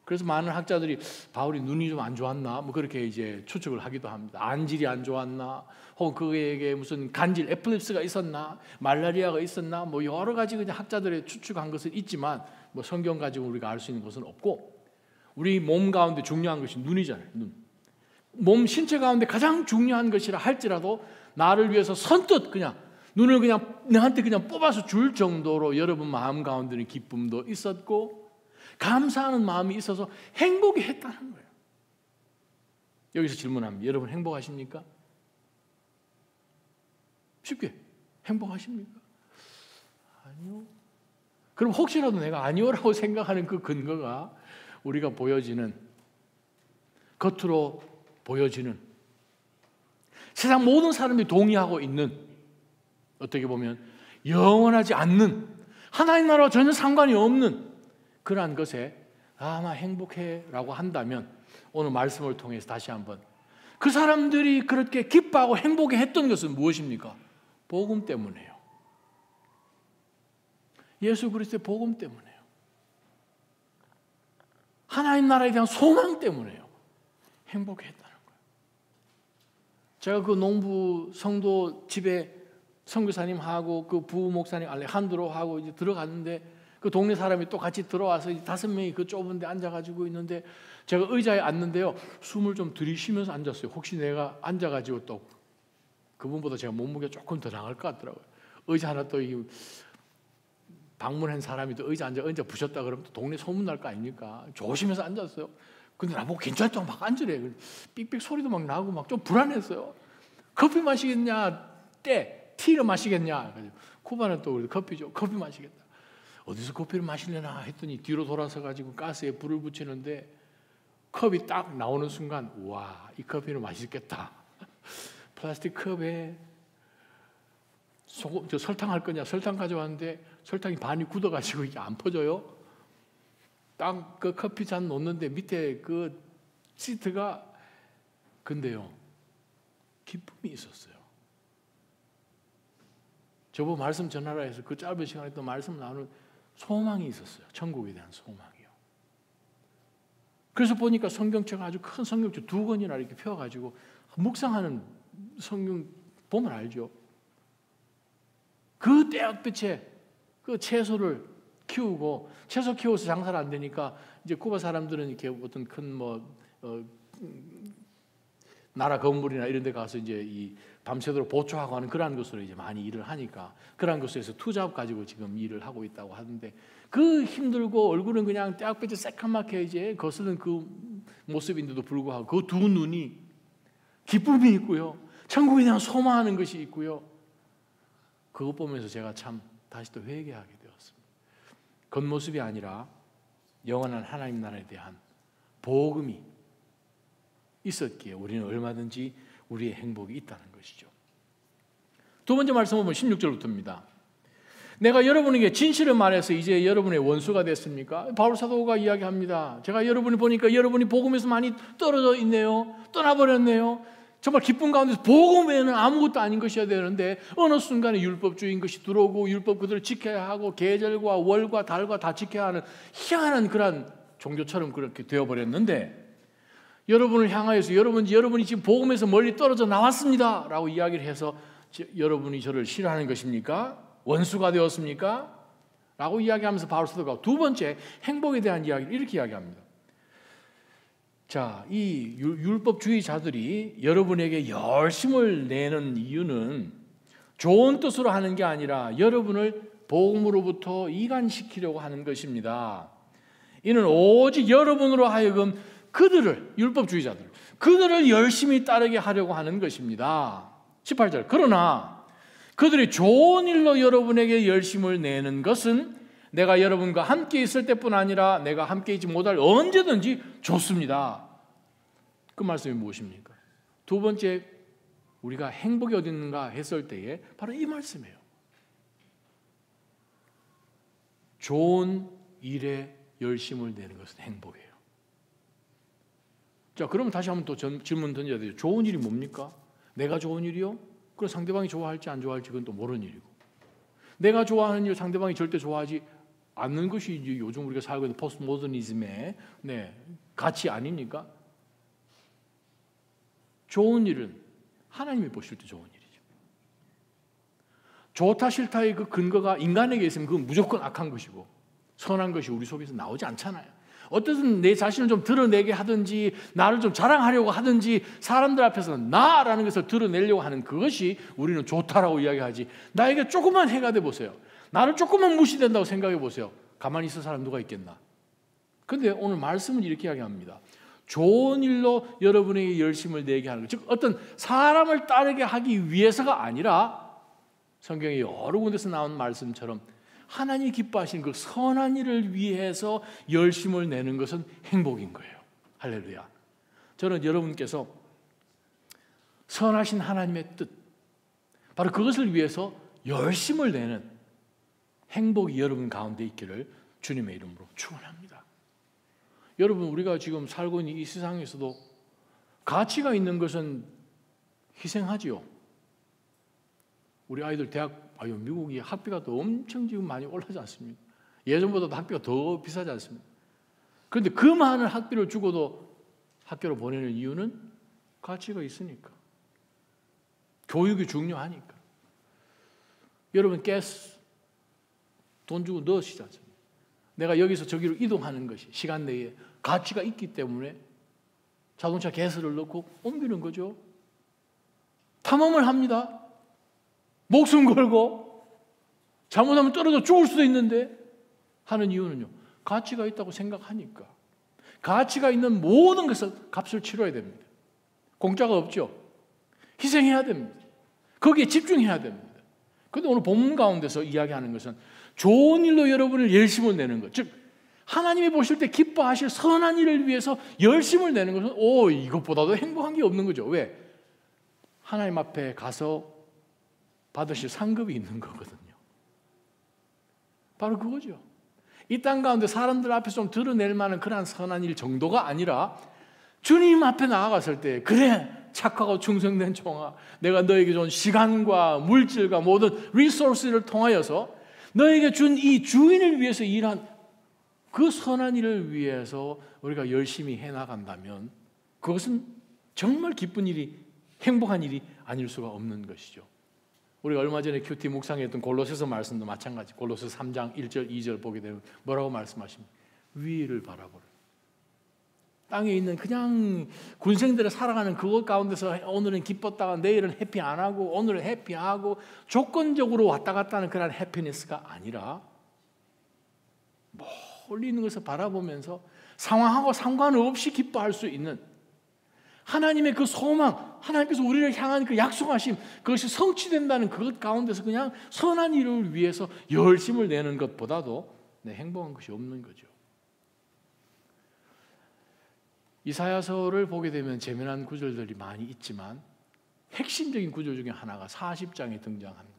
그래서 많은 학자들이 바울이 눈이 좀 안 좋았나 뭐 그렇게 이제 추측을 하기도 합니다. 안질이 안 좋았나 혹은 그에게 무슨 간질 에플립스가 있었나 말라리아가 있었나 뭐 여러 가지 그냥 학자들의 추측한 것은 있지만 뭐 성경 가지고 우리가 알 수 있는 것은 없고 우리 몸 가운데 중요한 것이 눈이잖아요. 몸 신체 가운데 가장 중요한 것이라 할지라도 나를 위해서 선뜻 그냥 눈을 그냥 나한테 그냥 뽑아서 줄 정도로 여러분 마음 가운데는 기쁨도 있었고 감사하는 마음이 있어서 행복이 했다는 거예요. 여기서 질문합니다. 여러분 행복하십니까? 쉽게 행복하십니까? 아니요. 그럼 혹시라도 내가 아니오라고 생각하는 그 근거가 우리가 보여지는 겉으로 보여지는 세상 모든 사람이 동의하고 있는 어떻게 보면 영원하지 않는 하나님 나라와 전혀 상관이 없는 그러한 것에 아마 행복해라고 한다면 오늘 말씀을 통해서 다시 한번 그 사람들이 그렇게 기뻐하고 행복해했던 것은 무엇입니까? 복음 때문에요. 예수 그리스도의 복음 때문에요. 하나님 나라에 대한 소망 때문에요. 행복했다는 거예요. 제가 그 농부 성도 집에 선교사님하고 그 부목사님 알레한드로하고 이제 들어갔는데 그 동네 사람이 또 같이 들어와서 5명이 그 좁은 데 앉아가지고 있는데 제가 의자에 앉는데요 숨을 좀 들이쉬면서 앉았어요. 혹시 내가 앉아가지고 또 그분보다 제가 몸무게가 조금 더 나갈 것 같더라고요. 의자 하나 또 방문한 사람이 또 의자 앉아 부셨다 그러면 또 동네 소문날 거 아닙니까? 조심해서 앉았어요. 근데 나보고 괜찮다고 막 앉으래. 삑삑 소리도 막 나고 막 좀 불안했어요. 커피 마시겠냐? 티를 마시겠냐? 쿠바는 또 우리 커피죠. 커피 마시겠다. 어디서 커피를 마시려나 했더니 뒤로 돌아서 가지고 가스에 불을 붙이는데 컵이 딱 나오는 순간 와, 이 커피는 맛있겠다. 플라스틱 컵에 소금, 설탕 할 거냐? 설탕 가져왔는데 설탕이 반이 굳어가지고 이게 안 퍼져요. 딱 그 커피 잔 놓는데 밑에 그 시트가 근데요 기쁨이 있었어요. 저보고 말씀 전하라 해서 그 짧은 시간에 또 말씀 나누는 소망이 있었어요. 천국에 대한 소망이요. 그래서 보니까 성경책 아주 큰 성경책 2권이나 이렇게 펴가지고 묵상하는 성경 보면 알죠. 그 떼약볕에 그 채소를 키우고 채소 키워서 장사를 안 되니까 이제 쿠바 사람들은 이렇게 어떤 큰 나라 건물이나 이런 데 가서 이제 이 밤새도록 보초하고 하는 그러한 것으로 이제 많이 일을 하니까 그러한 것에서 투잡 가지고 지금 일을 하고 있다고 하는데 그 힘들고 얼굴은 그냥 떼약볕에 새까맣게 이제 거스는 그 모습인데도 불구하고 그 두 눈이 기쁨이 있고요. 천국에 대한 소망하는 것이 있고요. 그것 보면서 제가 참 다시 또 회개하게 되었습니다. 겉모습이 아니라 영원한 하나님 나라에 대한 복음이 있었기에 우리는 얼마든지 우리의 행복이 있다는 것이죠. 두 번째 말씀은 보면 16절부터입니다. 내가 여러분에게 진실을 말해서 이제 여러분의 원수가 됐습니까? 바울 사도가 이야기합니다. 제가 여러분이 보니까 여러분이 복음에서 많이 떨어져 있네요. 떠나버렸네요. 정말 기쁨 가운데서 복음 외에는 아무것도 아닌 것이어야 되는데 어느 순간에 율법주의인 것이 들어오고 율법 그대로 지켜야 하고 계절과 월과 달과 다 지켜야 하는 희한한 그런 종교처럼 그렇게 되어버렸는데, 여러분을 향하여서 여러분이 지금 복음에서 멀리 떨어져 나왔습니다 라고 이야기를 해서 여러분이 저를 싫어하는 것입니까? 원수가 되었습니까? 라고 이야기하면서 바울 사도가 두 번째 행복에 대한 이야기를 이렇게 이야기합니다. 자, 이 율법주의자들이 여러분에게 열심을 내는 이유는 좋은 뜻으로 하는 게 아니라 여러분을 복음으로부터 이간시키려고 하는 것입니다. 이는 오직 여러분으로 하여금 그들을, 율법주의자들, 그들을 열심히 따르게 하려고 하는 것입니다. 18절, 그러나 그들이 좋은 일로 여러분에게 열심을 내는 것은 내가 여러분과 함께 있을 때뿐 아니라 내가 함께 있지 못할 언제든지 좋습니다. 그 말씀이 무엇입니까? 두 번째, 우리가 행복이 어디 있는가 했을 때에 바로 이 말씀이에요. 좋은 일에 열심을 내는 것은 행복이에요. 자, 그러면 다시 한번 또 질문 던져야 돼요. 좋은 일이 뭡니까? 내가 좋은 일이요? 그럼 상대방이 좋아할지 안 좋아할지 그건 또 모르는 일이고, 내가 좋아하는 일 상대방이 절대 좋아하지 않는 것이 요즘 우리가 살고 있는 포스트 모더니즘의 가치 아닙니까? 좋은 일은 하나님이 보실 때 좋은 일이죠. 좋다 싫다의 그 근거가 인간에게 있으면 그건 무조건 악한 것이고 선한 것이 우리 속에서 나오지 않잖아요. 어떻든 내 자신을 좀 드러내게 하든지 나를 좀 자랑하려고 하든지 사람들 앞에서 나라는 것을 드러내려고 하는 그것이 우리는 좋다라고 이야기하지, 나에게 조금만 해가 돼 보세요. 나를 조금만 무시된다고 생각해 보세요. 가만히 있을 사람 누가 있겠나? 그런데 오늘 말씀은 이렇게 이야기합니다. 좋은 일로 여러분에게 열심을 내게 하는 것, 즉 어떤 사람을 따르게 하기 위해서가 아니라 성경에 여러 군데서 나온 말씀처럼 하나님이 기뻐하시는 그 선한 일을 위해서 열심을 내는 것은 행복인 거예요. 할렐루야. 저는 여러분께서 선하신 하나님의 뜻, 바로 그것을 위해서 열심을 내는 행복이 여러분 가운데 있기를 주님의 이름으로 축원합니다. 여러분, 우리가 지금 살고 있는 이 세상에서도 가치가 있는 것은 희생하지요. 우리 아이들 대학, 미국이 학비가 더 엄청 지금 많이 올라지 않습니까? 예전보다도 학비가 더 비싸지 않습니까? 그런데 그 많은 학비를 주고도 학교로 보내는 이유는 가치가 있으니까, 교육이 중요하니까. 여러분, 가스 돈 주고 넣으시지 않습니까? 내가 여기서 저기로 이동하는 것이 시간 내에 가치가 있기 때문에 자동차 가스를 넣고 옮기는 거죠. 탐험을 합니다. 목숨 걸고 잘못하면 떨어져 죽을 수도 있는데 하는 이유는요, 가치가 있다고 생각하니까. 가치가 있는 모든 것을 값을 치러야 됩니다. 공짜가 없죠. 희생해야 됩니다. 거기에 집중해야 됩니다. 그런데 오늘 본문 가운데서 이야기하는 것은 좋은 일로 여러분을 열심을 내는 것, 즉 하나님이 보실 때 기뻐하실 선한 일을 위해서 열심을 내는 것은 이것보다도 행복한 게 없는 거죠. 왜? 하나님 앞에 가서 받으실 상급이 있는 거거든요. 바로 그거죠. 이 땅 가운데 사람들 앞에서 좀 드러낼 만한 그러한 선한 일 정도가 아니라 주님 앞에 나아갔을 때, 그래 착하고 충성된 종아, 내가 너에게 준 시간과 물질과 모든 리소스를 통하여서 너에게 준 이 주인을 위해서 일한 그 선한 일을 위해서 우리가 열심히 해나간다면 그것은 정말 기쁜 일이, 행복한 일이 아닐 수가 없는 것이죠. 우리가 얼마 전에 큐티 묵상했던 골로새서 말씀도 마찬가지. 골로새 3장 1절 2절 보게 되면 뭐라고 말씀하십니까? 위를 바라보라. 땅에 있는 그냥 군생들을 살아가는 그것 가운데서 오늘은 기뻤다가 내일은 해피 안 하고 오늘은 해피하고 조건적으로 왔다 갔다 하는 그런 해피니스가 아니라 멀리 있는 것을 바라보면서 상황하고 상관없이 기뻐할 수 있는 하나님의 그 소망, 하나님께서 우리를 향한 그 약속하심, 그것이 성취된다는 그것 가운데서 그냥 선한 일을 위해서 열심을 내는 것보다도 행복한 것이 없는 거죠. 이사야서를 보게 되면 재미난 구절들이 많이 있지만 핵심적인 구절 중에 하나가 40장에 등장합니다.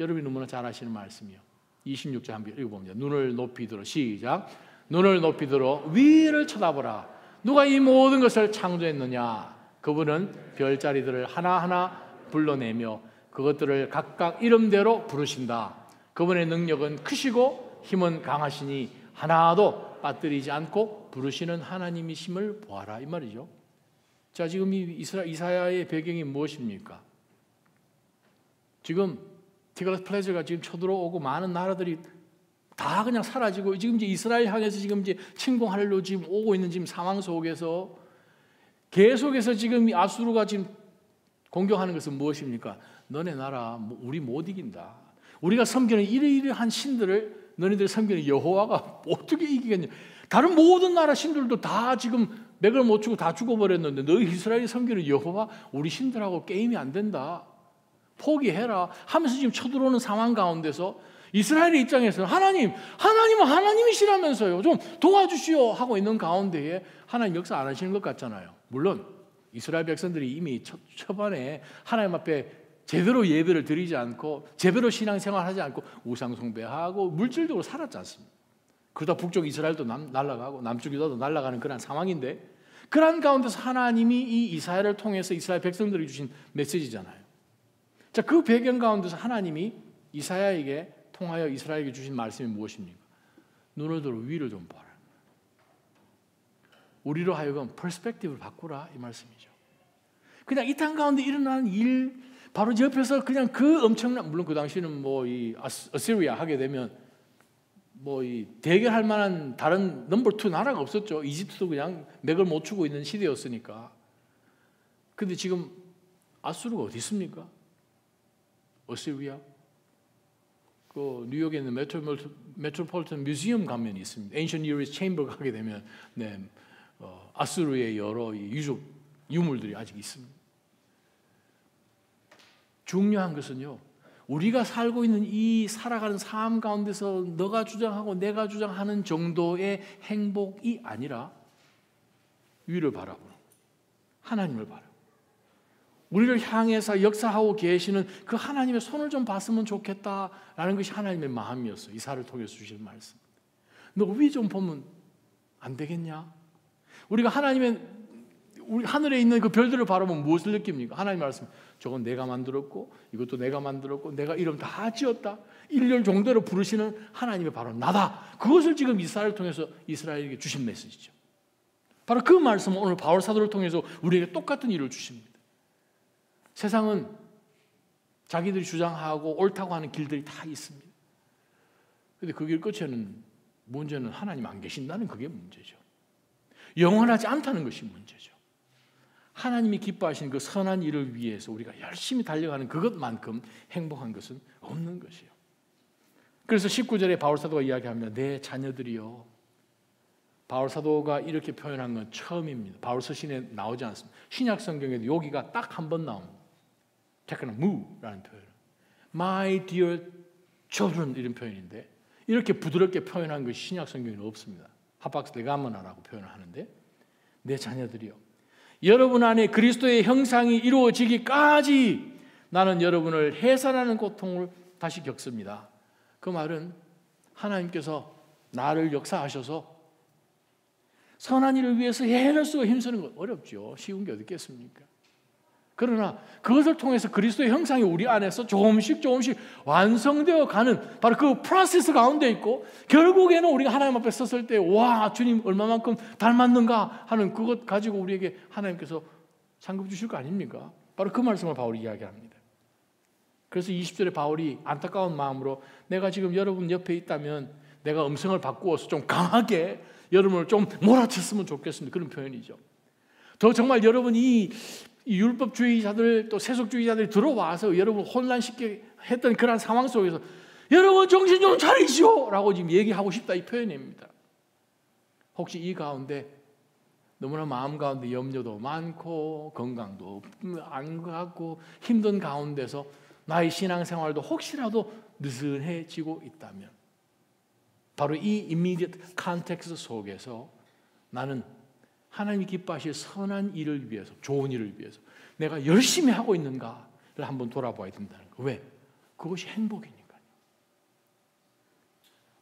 여러분이 너무나 잘 아시는 말씀이요. 26절 한번 읽어봅니다. 눈을 높이 들어, 시작. 눈을 높이 들어 위를 쳐다보라. 누가 이 모든 것을 창조했느냐? 그분은 별자리들을 하나하나 불러내며 그것들을 각각 이름대로 부르신다. 그분의 능력은 크시고 힘은 강하시니 하나도 빠뜨리지 않고 부르시는 하나님이심을 보아라, 이 말이죠. 자, 지금 이 이사야의 배경이 무엇입니까? 지금 티글라스 필레저가 지금 쳐들어오고 많은 나라들이 다 그냥 사라지고 지금 이제 이스라엘 향해서 지금 이제 침공하려고 지금 오고 있는 지금 상황 속에서 계속해서 지금 이 아수르가 지금 공격하는 것은 무엇입니까? 너네 나라 우리 못 이긴다. 우리가 섬기는 이러이러한 신들을 너희들이 섬기는 여호와가 어떻게 이기겠냐? 다른 모든 나라 신들도 다 지금 맥을 못 추고 다 죽어버렸는데 너희 이스라엘이 섬기는 여호와 우리 신들하고 게임이 안 된다. 포기해라 하면서 지금 쳐들어오는 상황 가운데서 이스라엘의 입장에서는 하나님은 하나님이시라면서요. 좀 도와주시오 하고 있는 가운데에 하나님 역사 안 하시는 것 같잖아요. 물론 이스라엘 백성들이 이미 초반에 하나님 앞에 제대로 예배를 드리지 않고 제대로 신앙생활하지 않고 우상 숭배하고 물질적으로 살았지 않습니까? 그러다 북쪽 이스라엘도 날아가고 남쪽 유다도 날아가는 그런 상황인데 그런 가운데서 하나님이 이 이사야를 통해서 이스라엘 백성들이 주신 메시지잖아요. 자, 그 배경 가운데서 하나님이 이사야에게 통하여 이스라엘에게 주신 말씀이 무엇입니까? 눈을 들어 위를 좀 봐라. 우리로 하여금 퍼스펙티브를 바꾸라, 이 말씀이죠. 그냥 이 땅 가운데 일어나는 일 바로 옆에서 그냥 그 엄청난, 물론 그 당시는 뭐 이 아시리아 하게 되면 뭐 이 대결할 만한 다른 넘버 2 나라가 없었죠. 이집트도 그냥 맥을 못 추고 있는 시대였으니까. 근데 지금 아수르가 어디 있습니까? 어시리아. 그 뉴욕에 있는 메트로폴리탄 뮤지엄 가면 있습니다. Ancient Near East Chamber 가게 되면 아수르의 여러 유적 유물들이 아직 있습니다. 중요한 것은요, 우리가 살고 있는 이 살아가는 삶 가운데서 너가 주장하고 내가 주장하는 정도의 행복이 아니라 위를 바라보는 하나님을 바라보는 우리를 향해서 역사하고 계시는 그 하나님의 손을 좀 봤으면 좋겠다라는 것이 하나님의 마음이었어요. 이사를 통해서 주실 말씀. 너 위 좀 보면 안 되겠냐? 우리가 우리 하늘에 있는 그 별들을 바라보면 무엇을 느낍니까? 하나님 말씀, 저건 내가 만들었고 이것도 내가 만들었고 내가 이름 다 지었다. 일렬 종대로 부르시는 하나님의 바로 나다. 그것을 지금 이사야를 통해서 이스라엘에게 주신 메시지죠. 바로 그 말씀은 오늘 바울 사도를 통해서 우리에게 똑같은 일을 주십니다. 세상은 자기들이 주장하고 옳다고 하는 길들이 다 있습니다. 그런데 그 길 끝에는 문제는 하나님 안 계신다는 그게 문제죠. 영원하지 않다는 것이 문제죠. 하나님이 기뻐하시는 그 선한 일을 위해서 우리가 열심히 달려가는 그것만큼 행복한 것은 없는 것이에요. 그래서 19절에 바울 사도가 이야기합니다. 내 자녀들이요. 바울 사도가 이렇게 표현한 건 처음입니다. 바울 서신에 나오지 않습니다. 신약 성경에도 여기가 딱 한 번 나옵니다. 무라는 표현. My dear children 이런 표현인데 이렇게 부드럽게 표현한 것이 신약 성경에는 없습니다. 하박스 레가모나라고 표현을 하는데 내 자녀들이요. 여러분 안에 그리스도의 형상이 이루어지기까지 나는 여러분을 해산하는 고통을 다시 겪습니다. 그 말은 하나님께서 나를 역사하셔서 선한 일을 위해서 해낼 수가 힘쓰는 건 어렵죠. 쉬운 게 어디 있겠습니까? 그러나 그것을 통해서 그리스도의 형상이 우리 안에서 조금씩 완성되어 가는 바로 그 프로세스 가운데 있고 결국에는 우리가 하나님 앞에 섰을 때 와 주님 얼마만큼 닮았는가 하는 그것 가지고 우리에게 하나님께서 상급 주실 거 아닙니까? 바로 그 말씀을 바울이 이야기합니다. 그래서 20절에 바울이 안타까운 마음으로 내가 지금 여러분 옆에 있다면 내가 음성을 바꾸어서 좀 강하게 여러분을 좀 몰아쳤으면 좋겠습니다. 그런 표현이죠. 더 정말 여러분이 이 율법주의자들 또 세속주의자들이 들어와서 여러분 혼란시키게 했던 그런 상황 속에서 여러분 정신 좀 차리시오 라고 지금 얘기하고 싶다 이 표현입니다. 혹시 이 가운데 너무나 마음 가운데 염려도 많고 건강도 안 가고 힘든 가운데서 나의 신앙생활도 혹시라도 느슨해지고 있다면 바로 이 immediate context 속에서 나는 하나님이 기뻐하실 선한 일을 위해서 좋은 일을 위해서 내가 열심히 하고 있는가를 한번 돌아봐야 된다는 거. 왜? 그것이 행복이니까요.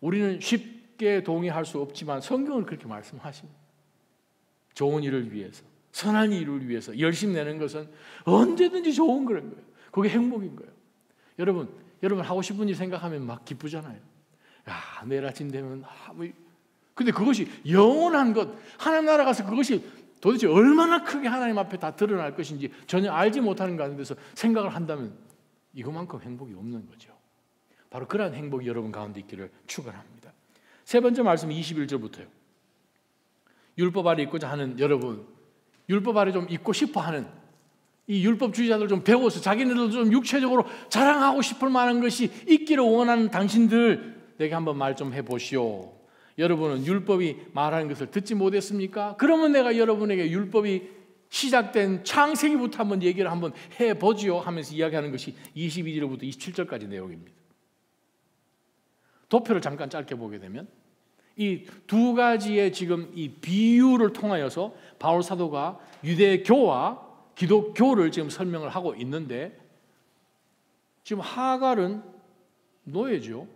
우리는 쉽게 동의할 수 없지만 성경은 그렇게 말씀하십니다. 좋은 일을 위해서 선한 일을 위해서 열심히 내는 것은 언제든지 좋은 그런 거예요. 그게 행복인 거예요. 여러분 하고 싶은 일 생각하면 막 기쁘잖아요. 야, 내일 아침 되면 근데 그것이 영원한 것, 하나님 나라 가서 그것이 도대체 얼마나 크게 하나님 앞에 다 드러날 것인지 전혀 알지 못하는 가운데서 생각을 한다면 이것만큼 행복이 없는 거죠. 바로 그러한 행복이 여러분 가운데 있기를 축원합니다. 세 번째 말씀 21절부터요. 율법 아래 있고자 하는 여러분, 율법 아래 좀 있고 싶어 하는 이 율법주의자들 좀 배워서 자기네들도 좀 육체적으로 자랑하고 싶을 만한 것이 있기를 원하는 당신들, 내게 한번 말 좀 해보시오. 여러분은 율법이 말하는 것을 듣지 못했습니까? 그러면 내가 여러분에게 율법이 시작된 창세기부터 한번 얘기를 한번 해보지요 하면서 이야기하는 것이 22절부터 27절까지 내용입니다. 도표를 잠깐 짧게 보게 되면 이 두 가지의 지금 이 비유를 통하여서 바울 사도가 유대교와 기독교를 지금 설명을 하고 있는데, 지금 하갈은 노예죠.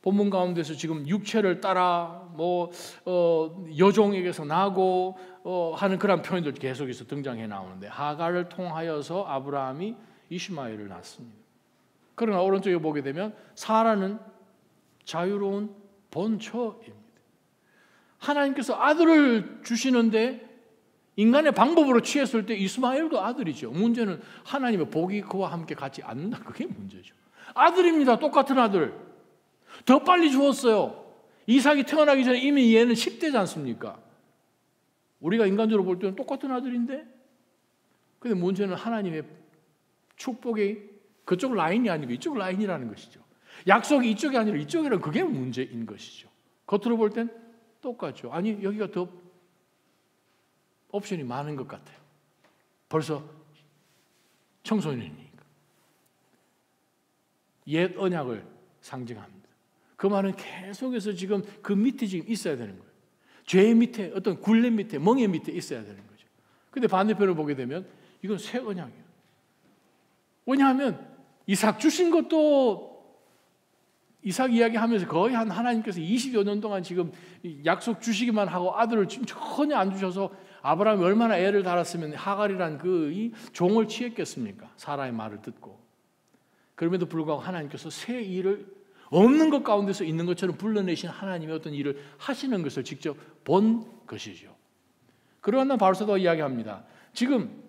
본문 가운데서 지금 육체를 따라 여종에게서 나고 하는 그런 표현들 계속해서 등장해 나오는데, 하갈을 통하여서 아브라함이 이시마엘을 낳습니다. 그러나 오른쪽에 보게 되면 사라는 자유로운 본처입니다. 하나님께서 아들을 주시는데 인간의 방법으로 취했을 때 이스마엘도 아들이죠. 문제는 하나님의 복이 그와 함께 같지 않는다. 그게 문제죠. 아들입니다. 똑같은 아들. 더 빨리 주었어요. 이삭이 태어나기 전에 이미 얘는 10대지 않습니까? 우리가 인간적으로 볼 때는 똑같은 아들인데, 근데 문제는 하나님의 축복이 그쪽 라인이 아니고 이쪽 라인이라는 것이죠. 약속이 이쪽이 아니라 이쪽이라는 그게 문제인 것이죠. 겉으로 볼 땐 똑같죠. 아니, 여기가 더 옵션이 많은 것 같아요. 벌써 청소년이니까. 옛 언약을 상징합니다. 그 말은 계속해서 지금 그 밑에 지금 있어야 되는 거예요. 죄 밑에, 어떤 굴레 밑에, 멍에 밑에 있어야 되는 거죠. 근데 반대편을 보게 되면 이건 새 언약이에요. 왜냐하면 이삭 주신 것도 이삭 이야기하면서 거의 하나님께서 20여 년 동안 지금 약속 주시기만 하고 아들을 지금 전혀 안 주셔서 아브라함이 얼마나 애를 달았으면 하갈이란 이 종을 취했겠습니까? 사라의 말을 듣고. 그럼에도 불구하고 하나님께서 새 일을 없는 것 가운데서 있는 것처럼 불러내신 하나님의 어떤 일을 하시는 것을 직접 본 것이죠. 그러한 바울 사도가 이야기합니다. 지금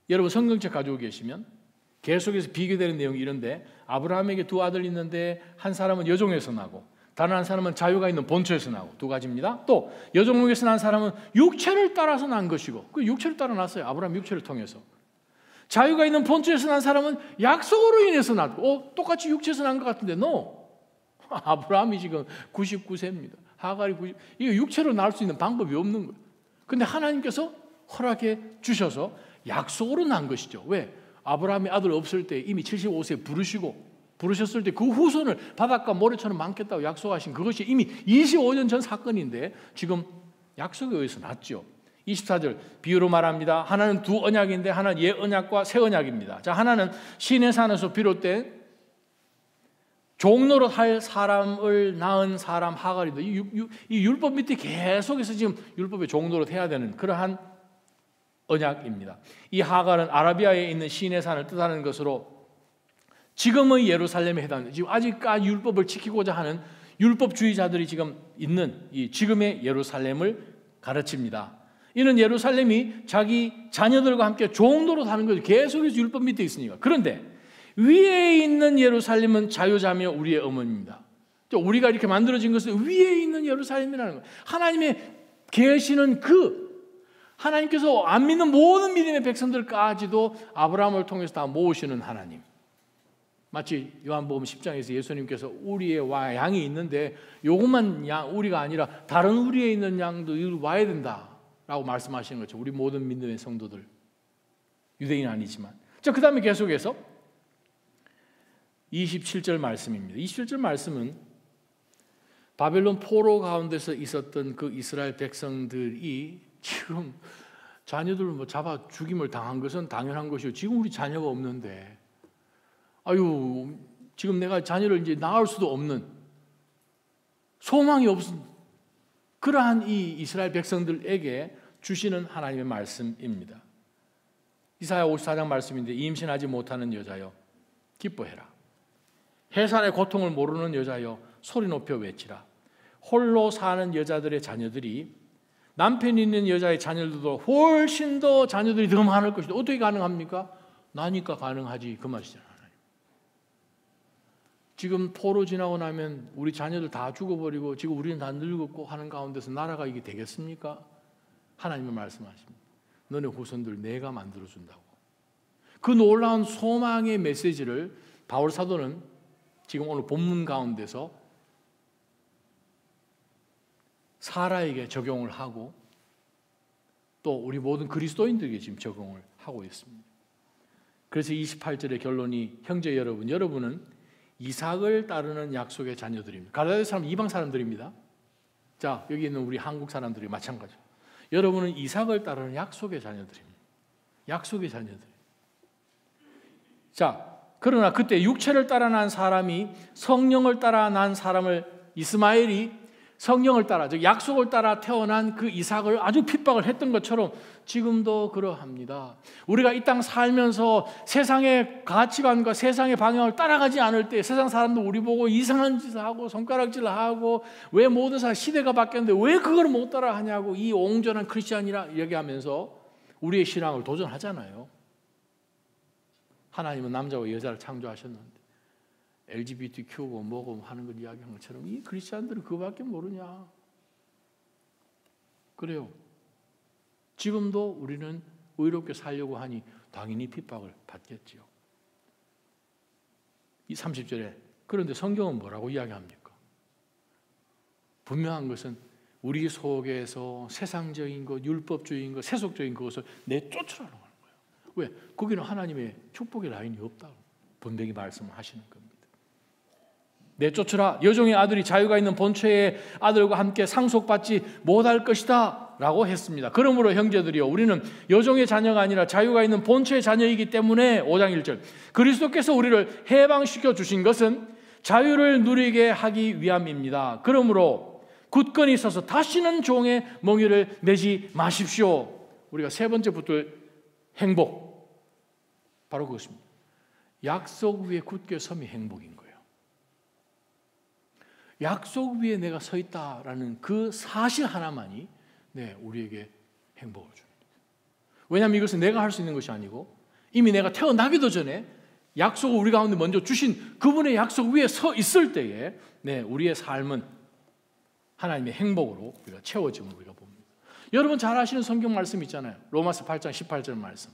여러분 성경책 가지고 계시면 계속해서 비교되는 내용이 이런데, 아브라함에게 두 아들이 있는데 한 사람은 여종에서 나고 다른 한 사람은 자유가 있는 본처에서 나고, 두 가지입니다. 또 여종에서 난 사람은 육체를 따라서 난 것이고, 그 육체를 따라 났어요. 아브라함 육체를 통해서. 자유가 있는 본처에서 난 사람은 약속으로 인해서 났고, 똑같이 육체에서 난 것 같은데 아브라함이 지금 99세입니다. 하갈이 90. 이거 육체로 낳을 수 있는 방법이 없는 거예요. 근데 하나님께서 허락해 주셔서 약속으로 난 것이죠. 왜? 아브라함이 아들 없을 때 이미 75세에 부르셨을 때 그 후손을 바닷가 모래처럼 많겠다고 약속하신 그것이 이미 25년 전 사건인데 지금 약속에 의해서 났죠. 24절 비유로 말합니다. 하나는 두 언약인데 하나는 옛 언약과 새 언약입니다. 자, 하나는 신의 산에서 비롯된 종노릇 할 사람을 낳은 사람 하갈이다. 이 율법 밑에 계속해서 지금 율법의 종노릇 해야 되는 그러한 언약입니다. 이 하갈은 아라비아에 있는 신의 산을 뜻하는 것으로 지금의 예루살렘에 해당합니다. 지금 아직까지 율법을 지키고자 하는 율법주의자들이 지금 있는 이 지금의 예루살렘을 가르칩니다. 이는 예루살렘이 자기 자녀들과 함께 종노릇 하는 것이 계속해서 율법 밑에 있으니까. 그런데 위에 있는 예루살렘은 자유자며 우리의 어머니입니다. 우리가 이렇게 만들어진 것은 위에 있는 예루살렘이라는 거예요. 하나님의 계시는 하나님께서 안 믿는 모든 믿음의 백성들까지도 아브라함을 통해서 다 모으시는 하나님. 마치 요한복음 10장에서 예수님께서 우리의 양이 있는데 요것만 우리가 아니라 다른 우리에 있는 양도 와야 된다라고 말씀하시는 거죠. 우리 모든 믿음의 성도들, 유대인 아니지만. 자, 그 다음에 계속해서 27절 말씀입니다. 27절 말씀은 바벨론 포로 가운데서 있었던 그 이스라엘 백성들이 지금 자녀들을 잡아 죽임을 당한 것은 당연한 것이고, 지금 우리 자녀가 없는데 지금 내가 자녀를 이제 낳을 수도 없는, 소망이 없은 그러한 이 이스라엘 백성들에게 주시는 하나님의 말씀입니다. 이사야 54장 말씀인데 임신하지 못하는 여자여 기뻐해라. 해산의 고통을 모르는 여자여 소리 높여 외치라. 홀로 사는 여자들의 자녀들이 남편이 있는 여자의 자녀들도 훨씬 더 자녀들이 더 많을 것이다. 어떻게 가능합니까? 나니까 가능하지 그 말이잖아요. 지금 포로 지나고 나면 우리 자녀들 다 죽어버리고 지금 우리는 다 늙었고 하는 가운데서 나라가 이게 되겠습니까? 하나님은 말씀하십니다. 너네 후손들 내가 만들어준다고. 그 놀라운 소망의 메시지를 바울 사도는 지금 오늘 본문 가운데서 사라에게 적용을 하고 또 우리 모든 그리스도인들에게 지금 적용을 하고 있습니다. 그래서 28절의 결론이 형제 여러분, 여러분은 이삭을 따르는 약속의 자녀들입니다. 갈라디아 사람 이방 사람들입니다. 자, 여기 있는 우리 한국 사람들이 마찬가지죠. 여러분은 이삭을 따르는 약속의 자녀들입니다. 약속의 자녀들. 자, 그러나 그때 육체를 따라 난 사람이 성령을 따라 난 사람을 이스마엘이 성령을 따라, 즉 약속을 따라 태어난 그 이삭을 아주 핍박을 했던 것처럼 지금도 그러합니다. 우리가 이 땅 살면서 세상의 가치관과 세상의 방향을 따라가지 않을 때 세상 사람도 우리 보고 이상한 짓을 하고 손가락질을 하고 왜 모든 사람 시대가 바뀌었는데 왜 그걸 못 따라하냐고 이 옹졸한 크리스찬이라 얘기하면서 우리의 신앙을 도전하잖아요. 하나님은 남자와 여자를 창조하셨는데 LGBTQ고 뭐고 하는 걸 이야기한 것처럼 이 크리스찬들은 그거밖에 모르냐. 그래요. 지금도 우리는 의롭게 살려고 하니 당연히 핍박을 받겠지요. 이 30절에 그런데 성경은 뭐라고 이야기합니까? 분명한 것은 우리 속에서 세상적인 것, 율법주의인 것, 세속적인 것을 내쫓으라는 거예요. 왜? 거기는 하나님의 축복의 라인이 없다고 분명히 말씀하시는 겁니다. 내쫓으라. 여종의 아들이 자유가 있는 본처의 아들과 함께 상속받지 못할 것이다 라고 했습니다. 그러므로 형제들이여 우리는 여종의 자녀가 아니라 자유가 있는 본처의 자녀이기 때문에 5장 1절 그리스도께서 우리를 해방시켜 주신 것은 자유를 누리게 하기 위함입니다. 그러므로 굳건히 서서 다시는 종의 멍에를 매지 마십시오. 우리가 세 번째 붙들 행복 바로 그것입니다. 약속 위에 굳게 섬이 행복인 거예요. 약속 위에 내가 서 있다라는 그 사실 하나만이 우리에게 행복을 줍니다. 왜냐하면 이것은 내가 할 수 있는 것이 아니고 이미 내가 태어나기도 전에 약속을 우리 가운데 먼저 주신 그분의 약속 위에 서 있을 때에 우리의 삶은 하나님의 행복으로 우리가 채워짐을 우리가 봅니다. 여러분 잘 아시는 성경 말씀 있잖아요. 로마서 8장 18절 말씀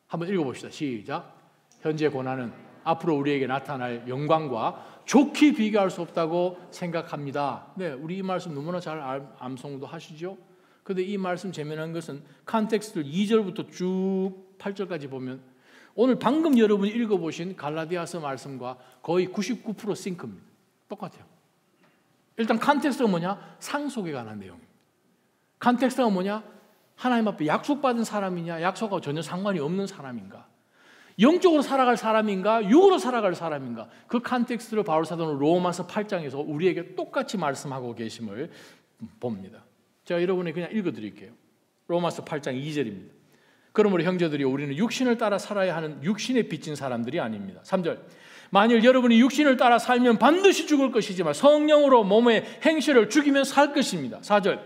한번 읽어봅시다. 시작. 현재 고난은 앞으로 우리에게 나타날 영광과 좋게 비교할 수 없다고 생각합니다. 우리 이 말씀 너무나 잘 암송도 하시죠. 그런데 이 말씀 재미난 것은 컨텍스트를 2절부터 쭉 8절까지 보면 오늘 방금 여러분이 읽어보신 갈라디아서 말씀과 거의 99% 싱크입니다. 똑같아요. 일단 컨텍스트가 뭐냐? 상속에 관한 내용입니다. 컨텍스트가 뭐냐? 하나님 앞에 약속받은 사람이냐? 약속하고 전혀 상관이 없는 사람인가? 영적으로 살아갈 사람인가? 육으로 살아갈 사람인가? 그 컨텍스트를 바울 사도는 로마서 8장에서 우리에게 똑같이 말씀하고 계심을 봅니다. 제가 여러분에게 그냥 읽어드릴게요. 로마서 8장 2절입니다. 그러므로 형제들이 우리는 육신을 따라 살아야 하는 육신에 빚진 사람들이 아닙니다. 3절 만일 여러분이 육신을 따라 살면 반드시 죽을 것이지만 성령으로 몸의 행실을 죽이면 살 것입니다. 4절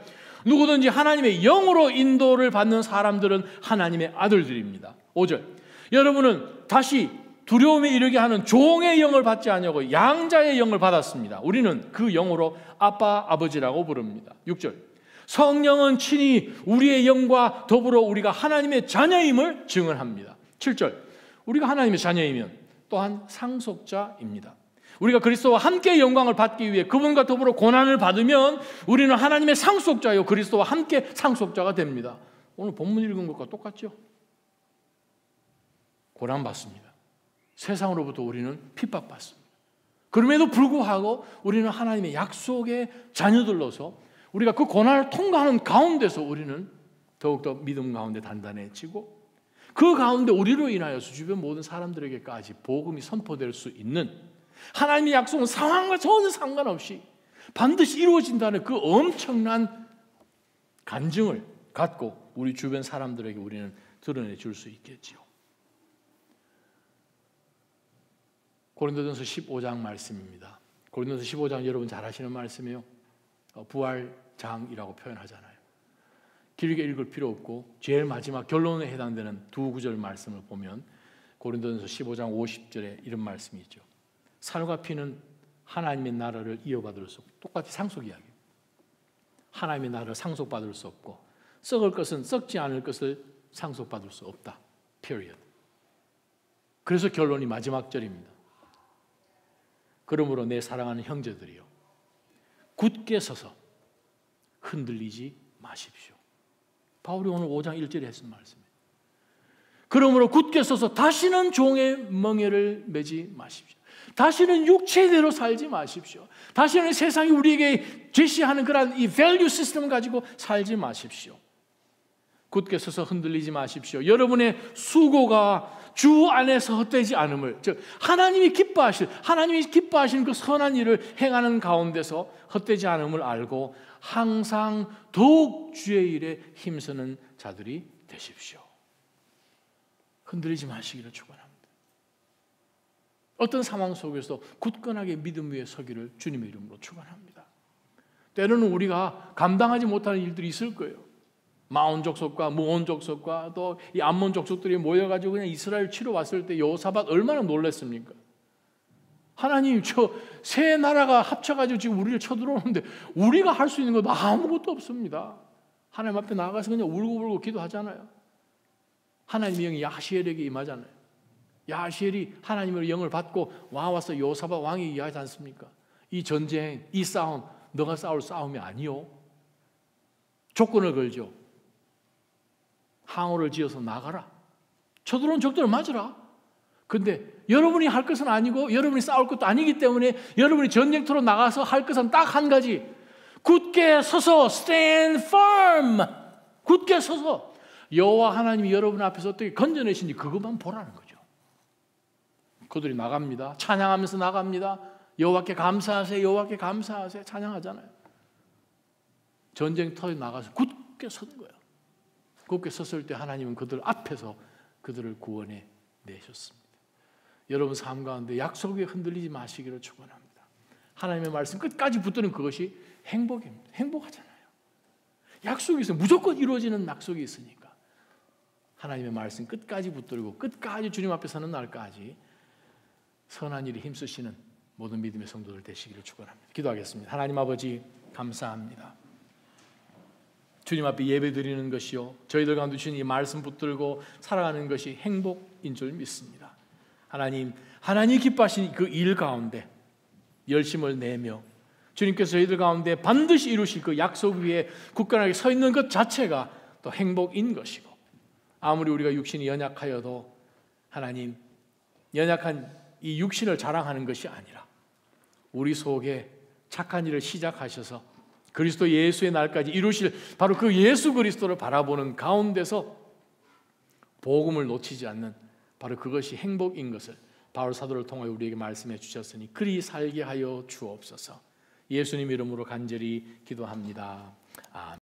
누구든지 하나님의 영으로 인도를 받는 사람들은 하나님의 아들들입니다. 5절 여러분은 다시 두려움에 이르게 하는 종의 영을 받지 아니하고 양자의 영을 받았습니다. 우리는 그 영으로 아빠, 아버지라고 부릅니다. 6절 성령은 친히 우리의 영과 더불어 우리가 하나님의 자녀임을 증언합니다. 7절 우리가 하나님의 자녀이면 또한 상속자입니다. 우리가 그리스도와 함께 영광을 받기 위해 그분과 더불어 고난을 받으면 우리는 하나님의 상속자요 그리스도와 함께 상속자가 됩니다. 오늘 본문 읽은 것과 똑같죠? 고난받습니다. 세상으로부터 우리는 핍박받습니다. 그럼에도 불구하고 우리는 하나님의 약속의 자녀들로서 우리가 그 고난을 통과하는 가운데서 우리는 더욱더 믿음 가운데 단단해지고 그 가운데 우리로 인하여서 주변 모든 사람들에게까지 복음이 선포될 수 있는 하나님의 약속은 상황과 전혀 상관없이 반드시 이루어진다는 그 엄청난 간증을 갖고 우리 주변 사람들에게 우리는 드러내 줄 수 있겠지요. 고린도전서 15장 말씀입니다. 고린도전서 15장 여러분 잘 아시는 말씀이에요. 부활장이라고 표현하잖아요. 길게 읽을 필요 없고 제일 마지막 결론에 해당되는 두 구절 말씀을 보면 고린도전서 15장 50절에 이런 말씀이 있죠. 살과 피는 하나님의 나라를 이어받을 수 없고, 똑같이 상속 이야기예요. 하나님의 나라를 상속받을 수 없고 썩을 것은 썩지 않을 것을 상속받을 수 없다. period. 그래서 결론이 마지막 절입니다. 그러므로 내 사랑하는 형제들이요, 굳게 서서 흔들리지 마십시오. 바울이 오늘 5장 1절에 했은 말씀이에요. 그러므로 굳게 서서 다시는 종의 멍에를 매지 마십시오. 다시는 육체대로 살지 마십시오. 다시는 세상이 우리에게 제시하는 그런 이 밸류 시스템을 가지고 살지 마십시오. 굳게 서서 흔들리지 마십시오. 여러분의 수고가 주 안에서 헛되지 않음을, 즉 하나님이 기뻐하시는 그 선한 일을 행하는 가운데서 헛되지 않음을 알고 항상 더욱 주의 일에 힘쓰는 자들이 되십시오. 흔들리지 마시기를 축원합니다. 어떤 상황 속에서 굳건하게 믿음 위에 서기를 주님의 이름으로 축원합니다. 때로는 우리가 감당하지 못하는 일들이 있을 거예요. 마온 족속과 무온 족속과 또 이 암몬 족속들이 모여가지고 그냥 이스라엘 치러 왔을 때 여호사밧 얼마나 놀랐습니까? 하나님, 저 세 나라가 합쳐가지고 지금 우리를 쳐들어오는데 우리가 할 수 있는 건 아무것도 없습니다. 하나님 앞에 나가서 그냥 울고불고 기도하잖아요. 하나님의 영이 야시엘에게 임하잖아요. 야시엘이 하나님의 영을 받고 와서 여호사밧 왕이 이야기하지 않습니까? 이 전쟁, 이 싸움, 너가 싸울 싸움이 아니요. 조건을 걸죠. 항우를 지어서 나가라. 쳐들어온 적들을 맞으라. 근데 여러분이 할 것은 아니고 여러분이 싸울 것도 아니기 때문에 여러분이 전쟁터로 나가서 할 것은 딱 한 가지. 굳게 서서 stand firm. 굳게 서서 여호와 하나님이 여러분 앞에서 어떻게 건져내신지 그것만 보라는 거죠. 그들이 나갑니다. 찬양하면서 나갑니다. 여호와께 감사하세요. 여호와께 감사하세요. 찬양하잖아요. 전쟁터에 나가서 굳게 선 거예요. 굳게 섰을 때 하나님은 그들 앞에서 그들을 구원해 내셨습니다. 여러분 삶 가운데 약속에 흔들리지 마시기를 축원합니다. 하나님의 말씀 끝까지 붙드는 그것이 행복입니다. 행복하잖아요. 약속이 있어요. 무조건 이루어지는 약속이 있으니까 하나님의 말씀 끝까지 붙들고 끝까지 주님 앞에 서는 날까지 선한 일에 힘쓰시는 모든 믿음의 성도들 되시기를 축원합니다. 기도하겠습니다. 하나님 아버지 감사합니다. 주님 앞에 예배드리는 것이요, 저희들 가운데 주신 이 말씀 붙들고 살아가는 것이 행복인 줄 믿습니다. 하나님 기뻐하신 그 일 가운데 열심을 내며 주님께서 저희들 가운데 반드시 이루실 그 약속 위에 굳건하게 서 있는 것 자체가 또 행복인 것이고, 아무리 우리가 육신이 연약하여도 하나님, 연약한 이 육신을 자랑하는 것이 아니라 우리 속에 착한 일을 시작하셔서 그리스도 예수의 날까지 이루실 바로 그 예수 그리스도를 바라보는 가운데서 복음을 놓치지 않는 바로 그것이 행복인 것을 바울 사도를 통하여 우리에게 말씀해 주셨으니 그리 살게 하여 주옵소서. 예수님 이름으로 간절히 기도합니다. 아멘.